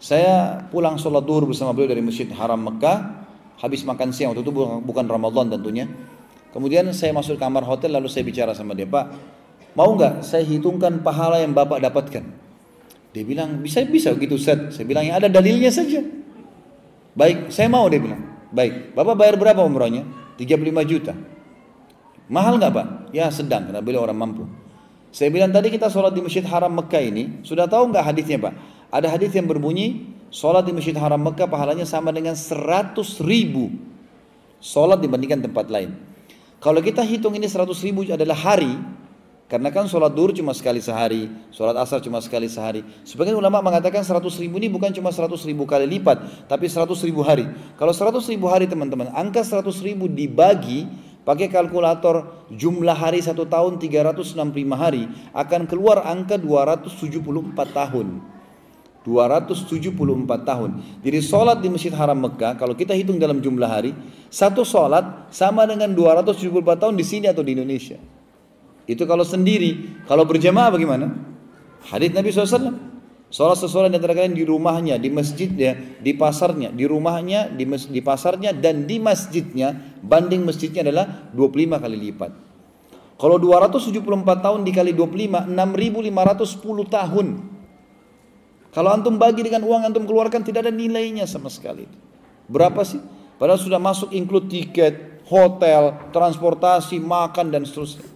Saya pulang sholat duhur bersama beliau dari Masjid Haram Mekah, habis makan siang, waktu itu bukan Ramadan tentunya. Kemudian saya masuk kamar hotel, lalu saya bicara sama dia, Pak, mau nggak saya hitungkan pahala yang Bapak dapatkan? Dia bilang, bisa gitu Ustaz. Saya bilang, ya ada dalilnya saja. Baik, saya mau, dia bilang. Baik, Bapak bayar berapa umrahnya? 35 juta. Mahal nggak Pak? Ya sedang, karena beliau orang mampu. Saya bilang tadi kita sholat di Masjid Haram Mekah ini, sudah tahu nggak hadisnya Pak? Ada hadis yang berbunyi, sholat di Masjid Haram Mekah pahalanya sama dengan 100.000 sholat dibandingkan tempat lain. Kalau kita hitung ini 100.000 adalah hari, karena kan sholat duhur cuma sekali sehari, sholat asar cuma sekali sehari. Sebagian ulama mengatakan 100.000 ini bukan cuma 100.000 kali lipat, tapi 100.000 hari. Kalau 100.000 hari teman-teman, angka 100.000 dibagi pakai kalkulator jumlah hari 1 tahun 365 hari akan keluar angka 274 tahun. 274 tahun. Jadi sholat di Masjid Haram Mekah kalau kita hitung dalam jumlah hari, satu sholat sama dengan 274 tahun di sini atau di Indonesia. Itu kalau sendiri. Kalau berjamaah bagaimana? Hadits Nabi SAW. Sholat seseorang di antara kalian di rumahnya, di masjidnya, di pasarnya, di rumahnya, di pasarnya dan di masjidnya, banding masjidnya adalah 25 kali lipat. Kalau 274 tahun dikali 25, 6.510 tahun. Kalau antum bagi dengan uang antum keluarkan tidak ada nilainya sama sekali. Berapa sih? Padahal sudah masuk include tiket, hotel, transportasi, makan dan seterusnya.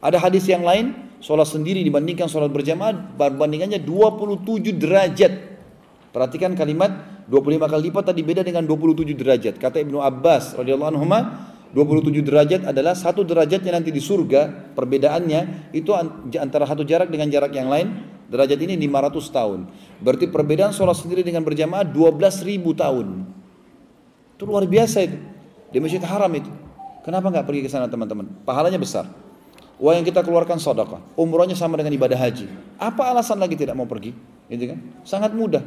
Ada hadis yang lain, sholat sendiri dibandingkan sholat berjamaah, perbandingannya 27 derajat. Perhatikan kalimat 25 kali lipat tadi beda dengan 27 derajat. Kata Ibnu Abbas radhiyallahu anhu, 27 derajat adalah satu derajatnya nanti di surga. Perbedaannya itu antara satu jarak dengan jarak yang lain. Derajat ini 500 tahun. Berarti perbedaan sholat sendiri dengan berjamaah 12.000 tahun. Itu luar biasa itu. Di Masjid Haram itu. Kenapa nggak pergi ke sana teman-teman? Pahalanya besar. Uang yang kita keluarkan sedekah, umrohnya sama dengan ibadah haji. Apa alasan lagi tidak mau pergi? Gitu kan? Sangat mudah.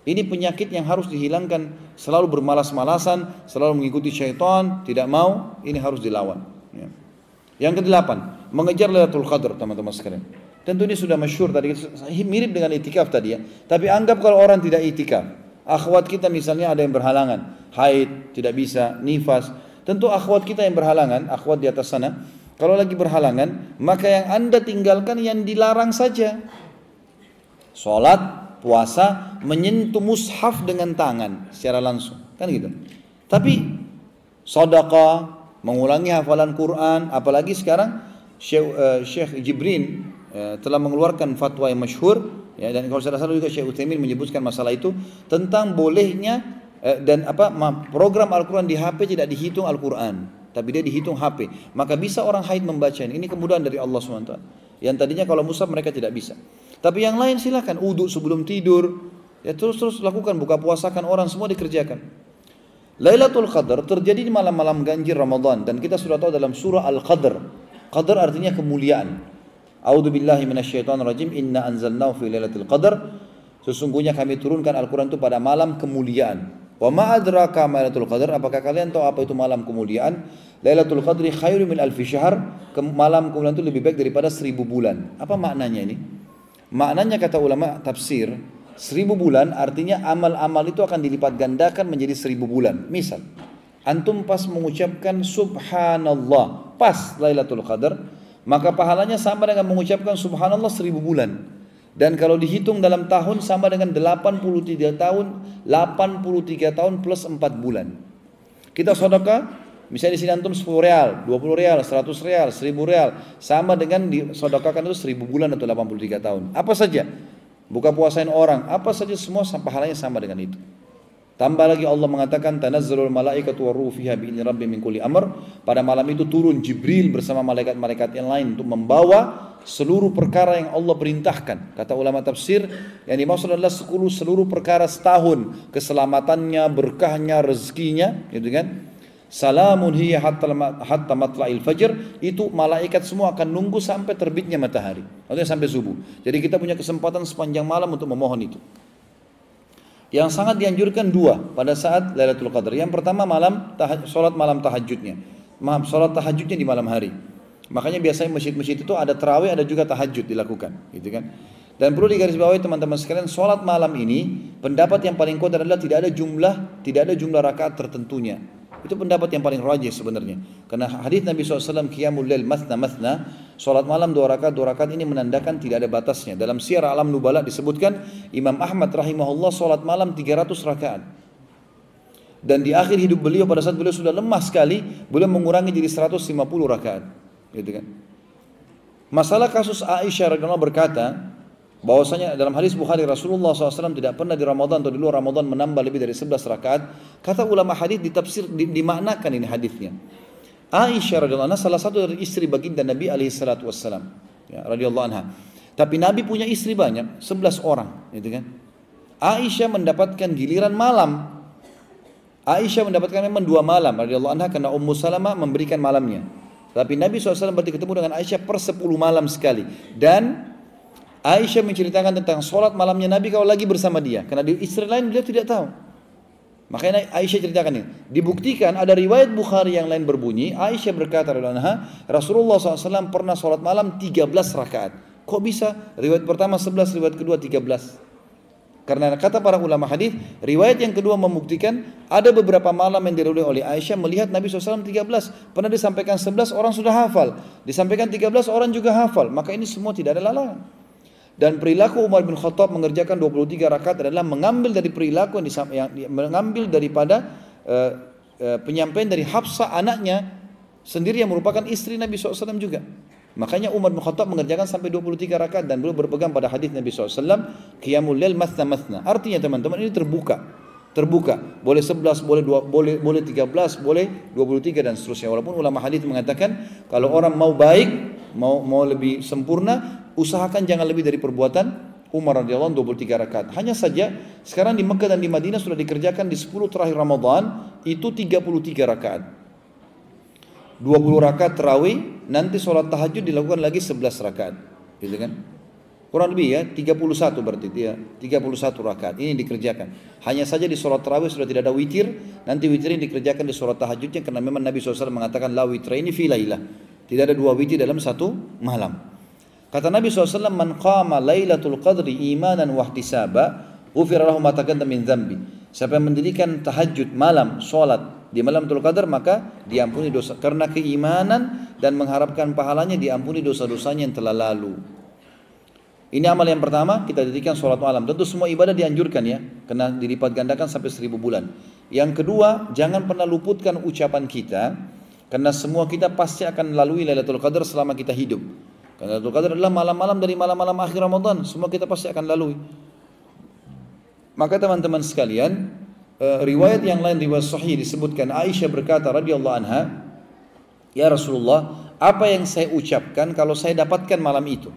Ini penyakit yang harus dihilangkan. Selalu bermalas-malasan, selalu mengikuti syaitan, tidak mau, ini harus dilawan. Ya. Yang kedelapan, mengejar Lailatul Qadar teman-teman sekalian. Tentu ini sudah masyhur tadi, mirip dengan itikaf tadi ya. Tapi anggap kalau orang tidak itikaf, akhwat kita misalnya ada yang berhalangan, haid, tidak bisa, nifas. Tentu akhwat kita yang berhalangan, akhwat di atas sana, kalau lagi berhalangan, maka yang anda tinggalkan yang dilarang saja. Sholat, puasa, menyentuh mushaf dengan tangan secara langsung, kan gitu. Tapi sedekah, mengulangi hafalan Quran, apalagi sekarang Syekh Jibrin telah mengeluarkan fatwa yang masyhur, ya, dan kalau saya salah juga Syekh Utsaimin menyebutkan masalah itu tentang bolehnya dan program Al-Quran di HP tidak dihitung Al-Quran, tapi dia dihitung HP. Maka bisa orang haid membaca ini kemudahan dari Allah SWT. Yang tadinya kalau mushaf mereka tidak bisa. Tapi yang lain silakan, wudu sebelum tidur, ya terus lakukan, buka puasakan orang, semua dikerjakan. Lailatul Qadar terjadi di malam-malam ganjil Ramadan dan kita sudah tahu dalam surah Al-Qadr. Qadar artinya kemuliaan. A'udzubillahi minasyaitonirrajim. Inna anzalnahu fi lailatul qadar. Sesungguhnya kami turunkan Al-Quran itu pada malam kemuliaan. Wa ma adraka ma lailatul qadar. Apakah kalian tahu apa itu malam kemuliaan? Lailatul qadri khairum min alfi syahr. Malam kemuliaan itu lebih baik daripada 1000 bulan. Apa maknanya ini? Maknanya kata ulama tafsir, 1000 bulan artinya amal-amal itu akan dilipat gandakan menjadi 1000 bulan. Misal, antum pas mengucapkan subhanallah, pas Lailatul Qadar, maka pahalanya sama dengan mengucapkan subhanallah 1000 bulan. Dan kalau dihitung dalam tahun sama dengan 83 tahun, 83 tahun plus 4 bulan. Kita sedekah, misalnya di sini antum 10 real, 20 real, 100 real, 1000 real, sama dengan disodokahkan itu 1000 bulan atau 83 tahun. Apa saja, buka puasain orang, apa saja semua pahalanya sama dengan itu. Tambah lagi Allah mengatakan tanazzalul malaikatu waruhu fiha bi'izni rabbihim min kulli amr. Pada malam itu turun Jibril bersama malaikat-malaikat yang lain untuk membawa seluruh perkara yang Allah perintahkan. Kata ulama tafsir, yang dimaksud adalah seluruh perkara setahun, keselamatannya, berkahnya, rezekinya, gitu kan? Salamun hiya hatta matla'il fajr, itu malaikat semua akan nunggu sampai terbitnya matahari, artinya sampai subuh. Jadi kita punya kesempatan sepanjang malam untuk memohon itu. Yang sangat dianjurkan dua pada saat Lailatul Qadar. Yang pertama sholat malam tahajudnya. Sholat tahajudnya di malam hari. Makanya biasanya masjid-masjid itu ada tarawih, ada juga tahajud dilakukan, gitu kan. Dan perlu digarisbawahi teman-teman sekalian, sholat malam ini pendapat yang paling kuat adalah tidak ada jumlah rakaat tertentunya. Itu pendapat yang paling rajih sebenarnya. Karena hadis Nabi SAW, qiyamul lail mathna, sholat malam 2 rakaat ini menandakan tidak ada batasnya. Dalam Syiar Alam Nubala disebutkan Imam Ahmad rahimahullah sholat malam 300 rakaat. Dan di akhir hidup beliau pada saat beliau sudah lemah sekali, beliau mengurangi jadi 150 rakaat. Gitu kan. Masalah kasus Aisyah radhiyallahu berkata bahwasanya dalam hadis Bukhari Rasulullah SAW tidak pernah di Ramadan atau di luar Ramadan menambah lebih dari 11 rakaat. Kata ulama hadis ditafsir dimaknakan ini hadisnya. Aisyah radhiyallahu anha salah satu dari istri baginda Nabi alaihi salatu wassalam, ya, radhiyallahu anha. Tapi Nabi punya istri banyak, 11 orang, gitu kan. Aisyah mendapatkan giliran malam. Aisyah mendapatkan memang 2 malam radhiyallahu anha karena Ummu Salamah memberikan malamnya. Tapi Nabi SAW berarti ketemu dengan Aisyah per 10 malam sekali. Dan Aisyah menceritakan tentang sholat malamnya Nabi kalau lagi bersama dia. Karena di istri lain beliau tidak tahu. Makanya Aisyah ceritakan ini. Dibuktikan ada riwayat Bukhari yang lain berbunyi. Aisyah berkata, Rasulullah SAW pernah sholat malam 13 rakaat. Kok bisa? Riwayat pertama 11, riwayat kedua 13. Karena kata para ulama hadis, riwayat yang kedua membuktikan ada beberapa malam yang dilalui oleh Aisyah melihat Nabi SAW 13. Pernah disampaikan 11 orang sudah hafal. Disampaikan 13 orang juga hafal. Maka ini semua tidak ada larangan. Dan perilaku Umar bin Khattab mengerjakan 23 rakaat adalah mengambil dari perilaku yang mengambil daripada penyampaian dari Hafsah anaknya sendiri yang merupakan istri Nabi SAW juga. Makanya Umar bin Khattab mengerjakan sampai 23 rakaat dan beliau berpegang pada hadis Nabi SAW, qiyamul lail mathna. Artinya teman-teman ini terbuka. Boleh 11, boleh 13, boleh 23 dan seterusnya. Walaupun ulama hadis mengatakan kalau orang mau baik, mau lebih sempurna, usahakan jangan lebih dari perbuatan Umar radhiyallahu anhu 23 rakaat. Hanya saja sekarang di Mekah dan di Madinah sudah dikerjakan di 10 terakhir Ramadan itu 33 rakaat. 20 rakaat tarawih, nanti sholat tahajud dilakukan lagi 11 rakaat. Gitu kan? Kurang lebih ya 31 berarti ya 31 rakaat ini dikerjakan. Hanya saja di sholat tarawih sudah tidak ada witir. Nanti witir ini dikerjakan di sholat tahajudnya karena memang Nabi SAW mengatakan la witraini fi lailah. Tidak ada 2 witir dalam 1 malam. Kata Nabi SAW, man qama lailatul qadri imanan wa ihtisaba ghufira lahu ma taqaddama min dzambi. Siapa yang mendirikan tahajud malam, sholat di malam Lailatul Qadar, maka diampuni dosa karena keimanan dan mengharapkan pahalanya, diampuni dosa-dosanya yang telah lalu. Ini amal yang pertama, kita dirikan sholat malam. Tentu semua ibadah dianjurkan ya, karena dilipat gandakan sampai 1000 bulan. Yang kedua, jangan pernah luputkan ucapan kita, karena semua kita pasti akan lalui Lailatul Qadar selama kita hidup. Karena Lailatul Qadar adalah malam-malam dari malam-malam akhir Ramadan, semua kita pasti akan lalui. Maka teman-teman sekalian, riwayat yang lain, riwayat sahih disebutkan Aisyah berkata radhiyallahu anha, ya Rasulullah, apa yang saya ucapkan kalau saya dapatkan malam itu?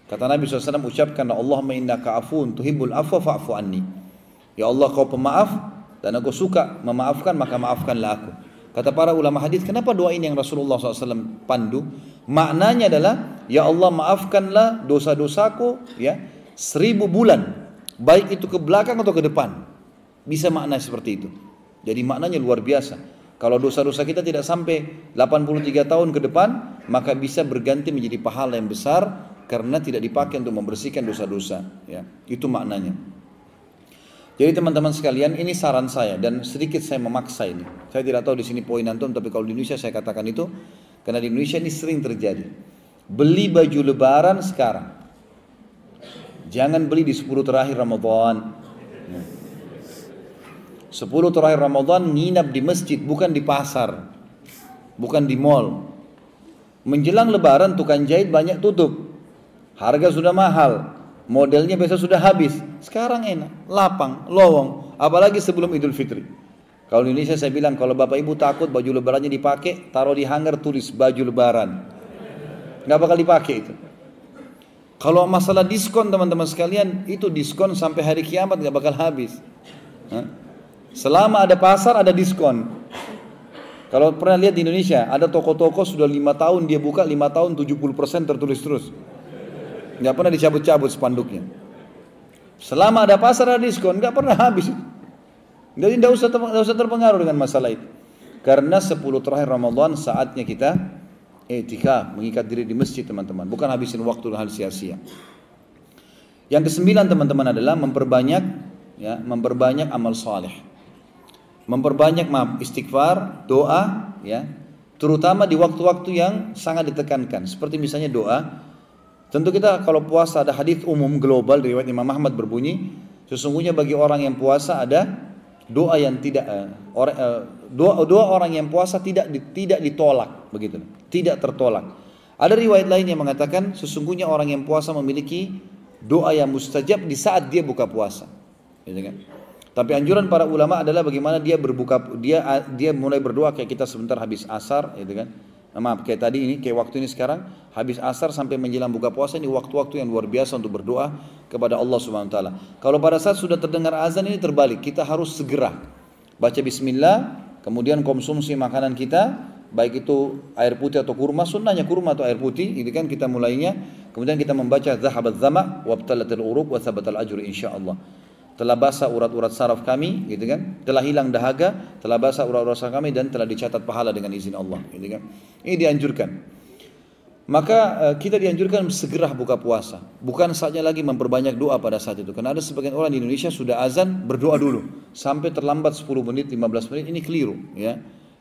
Kata Nabi SAW, ucapkan Allahumma innaka afun tuhibbul afwa fa'fu anni. Ya Allah, kau pemaaf dan aku suka memaafkan, maka maafkanlah aku. Kata para ulama hadis, kenapa doa ini yang Rasulullah SAW pandu? Maknanya adalah, ya Allah maafkanlah dosa-dosaku ya 1000 bulan, baik itu ke belakang atau ke depan. Bisa makna seperti itu. Jadi maknanya luar biasa. Kalau dosa-dosa kita tidak sampai 83 tahun ke depan, maka bisa berganti menjadi pahala yang besar karena tidak dipakai untuk membersihkan dosa-dosa. Ya, itu maknanya. Jadi teman-teman sekalian, ini saran saya dan sedikit saya memaksa ini. Saya tidak tahu di sini poin antum, tapi kalau di Indonesia saya katakan itu. Karena di Indonesia ini sering terjadi. Beli baju lebaran sekarang. Jangan beli di 10 terakhir Ramadan. 10 terakhir Ramadan nginap di masjid, bukan di pasar, bukan di mall. Menjelang lebaran tukang jahit banyak tutup. Harga sudah mahal, modelnya biasa sudah habis. Sekarang enak, lapang, lowong. Apalagi sebelum Idul Fitri. Kalau di Indonesia saya bilang, kalau bapak ibu takut baju lebarannya dipakai, taruh di hanger tulis baju lebaran. Nggak bakal dipakai itu. Kalau masalah diskon teman-teman sekalian, itu diskon sampai hari kiamat nggak bakal habis. Selama ada pasar ada diskon. Kalau pernah lihat di Indonesia, ada toko-toko sudah 5 tahun dia buka, 5 tahun 70% tertulis terus. Nggak pernah dicabut-cabut spanduknya. Selama ada pasar ada diskon, nggak pernah habis. Jadi tidak usah terpengaruh dengan masalah itu. Karena 10 terakhir Ramadan saatnya kita i'tikaf, mengikat diri di masjid teman-teman. Bukan habisin waktu dengan hal sia-sia. Yang ke-9 teman-teman adalah memperbanyak amal saleh. Memperbanyak istighfar, doa, ya, terutama di waktu-waktu yang sangat ditekankan. Seperti misalnya doa. Tentu kita kalau puasa ada hadis umum global riwayat Imam Ahmad berbunyi, sesungguhnya bagi orang yang puasa ada doa yang tidak doa orang yang puasa tidak ditolak, begitu, tidak tertolak. Ada riwayat lain yang mengatakan sesungguhnya orang yang puasa memiliki doa yang mustajab di saat dia buka puasa, gitu kan? Tapi anjuran para ulama adalah bagaimana dia mulai berdoa kayak kita sebentar habis asar, gitu kan? Maaf, kayak tadi ini, kayak waktu ini sekarang habis asar sampai menjelang buka puasa, ini waktu-waktu yang luar biasa untuk berdoa kepada Allah Subhanahu wa taala. Kalau pada saat sudah terdengar azan ini terbalik, kita harus segera baca bismillah, kemudian konsumsi makanan kita, baik itu air putih atau kurma, sunnahnya kurma atau air putih, ini kan kita mulainya, kemudian kita membaca zahabat zama wabtalatil uruq wa thabatal ajru insyaallah. Telah basah urat-urat saraf kami, gitu kan? Telah hilang dahaga, telah basah urat-urat saraf kami dan telah dicatat pahala dengan izin Allah, gitu kan? Ini dianjurkan. Maka kita dianjurkan segera buka puasa. Bukan saatnya lagi memperbanyak doa pada saat itu. Karena ada sebagian orang di Indonesia sudah azan berdoa dulu sampai terlambat 10 menit, 15 menit, ini keliru, ya.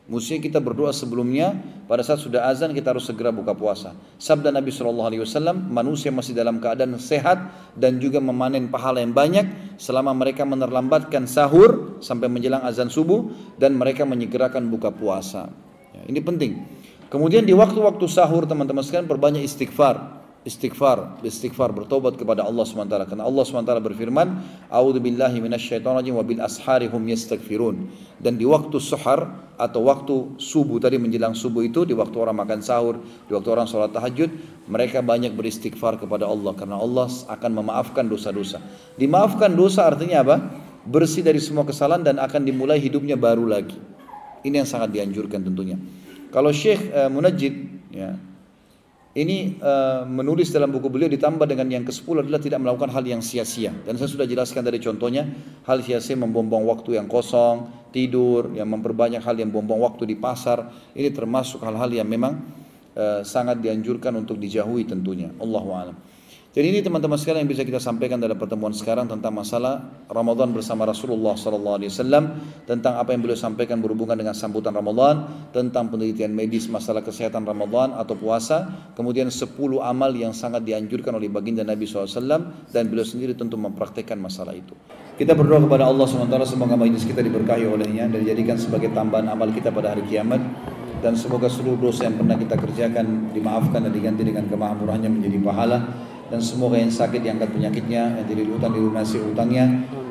Mestinya kita berdoa sebelumnya, pada saat sudah azan kita harus segera buka puasa. Sabda Nabi SAW, manusia masih dalam keadaan sehat dan juga memanen pahala yang banyak selama mereka menerlambatkan sahur sampai menjelang azan subuh dan mereka menyegerakan buka puasa. Ya, ini penting. Kemudian di waktu-waktu sahur teman-teman sekalian perbanyak istighfar, bertobat kepada Allah SWT. Karena Allah SWT berfirman, A'udzubillahi minasyaitonirrajim wa bil ashari hum yastaghfirun. Dan di waktu suhar atau waktu subuh tadi menjelang subuh itu, di waktu orang makan sahur, di waktu orang sholat tahajud, mereka banyak beristighfar kepada Allah karena Allah akan memaafkan dosa-dosa. Dimaafkan dosa artinya apa? Bersih dari semua kesalahan dan akan dimulai hidupnya baru lagi. Ini yang sangat dianjurkan tentunya. Kalau Syekh Munajjid, ya, ini menulis dalam buku beliau ditambah dengan yang ke-10 adalah tidak melakukan hal yang sia-sia. Dan saya sudah jelaskan dari contohnya, hal sia-sia membuang waktu yang kosong, tidur, yang memperbanyak hal yang buang waktu di pasar. Ini termasuk hal-hal yang memang sangat dianjurkan untuk dijauhi tentunya. Allahu a'lam. Jadi ini teman-teman sekalian yang bisa kita sampaikan dalam pertemuan sekarang tentang masalah Ramadan bersama Rasulullah SAW, tentang apa yang beliau sampaikan berhubungan dengan sambutan Ramadan, tentang penelitian medis masalah kesehatan Ramadan atau puasa, kemudian 10 amal yang sangat dianjurkan oleh baginda Nabi SAW dan beliau sendiri tentu mempraktekkan masalah itu. Kita berdoa kepada Allah SWT semoga majlis kita diberkahi olehnya dan dijadikan sebagai tambahan amal kita pada hari kiamat, dan semoga seluruh dosa yang pernah kita kerjakan dimaafkan dan diganti dengan kemakmurannya menjadi pahala. Dan semoga yang sakit diangkat penyakitnya, yang tidak diutang dilunasi utangnya,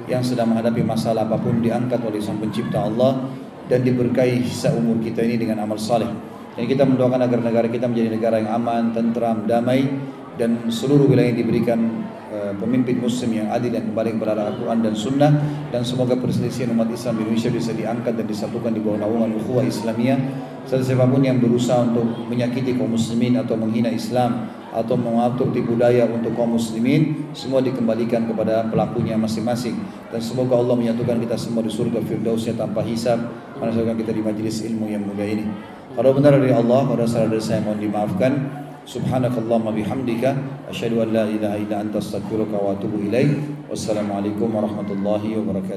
yang sedang menghadapi masalah apapun diangkat oleh Sang Pencipta Allah dan diberkahi sisa umur kita ini dengan amal saleh. Dan kita mendoakan agar negara kita menjadi negara yang aman, tentram, damai, dan seluruh wilayah diberikan pemimpin muslim yang adil yang kembali kepada Al-Quran dan Sunnah, dan semoga perselisihan umat Islam di Indonesia bisa diangkat dan disatukan di bawah naungan ukhuwah Islamiyah. Siapapun yang berusaha untuk menyakiti kaum muslimin atau menghina Islam atau mengatur tipu daya untuk kaum muslimin, semua dikembalikan kepada pelakunya masing-masing. Dan semoga Allah menyatukan kita semua di surga firdausnya tanpa hisab, menasabkan kita di majlis ilmu yang mulia ini. Kalau benar dari Allah, kalau salah dari saya mohon dimaafkan. Subhanakallahumma bihamdika asyhadu an la ilaha illa anta astaghfiruka wa atubu ilaik. Wassalamualaikum warahmatullahi wabarakatuh.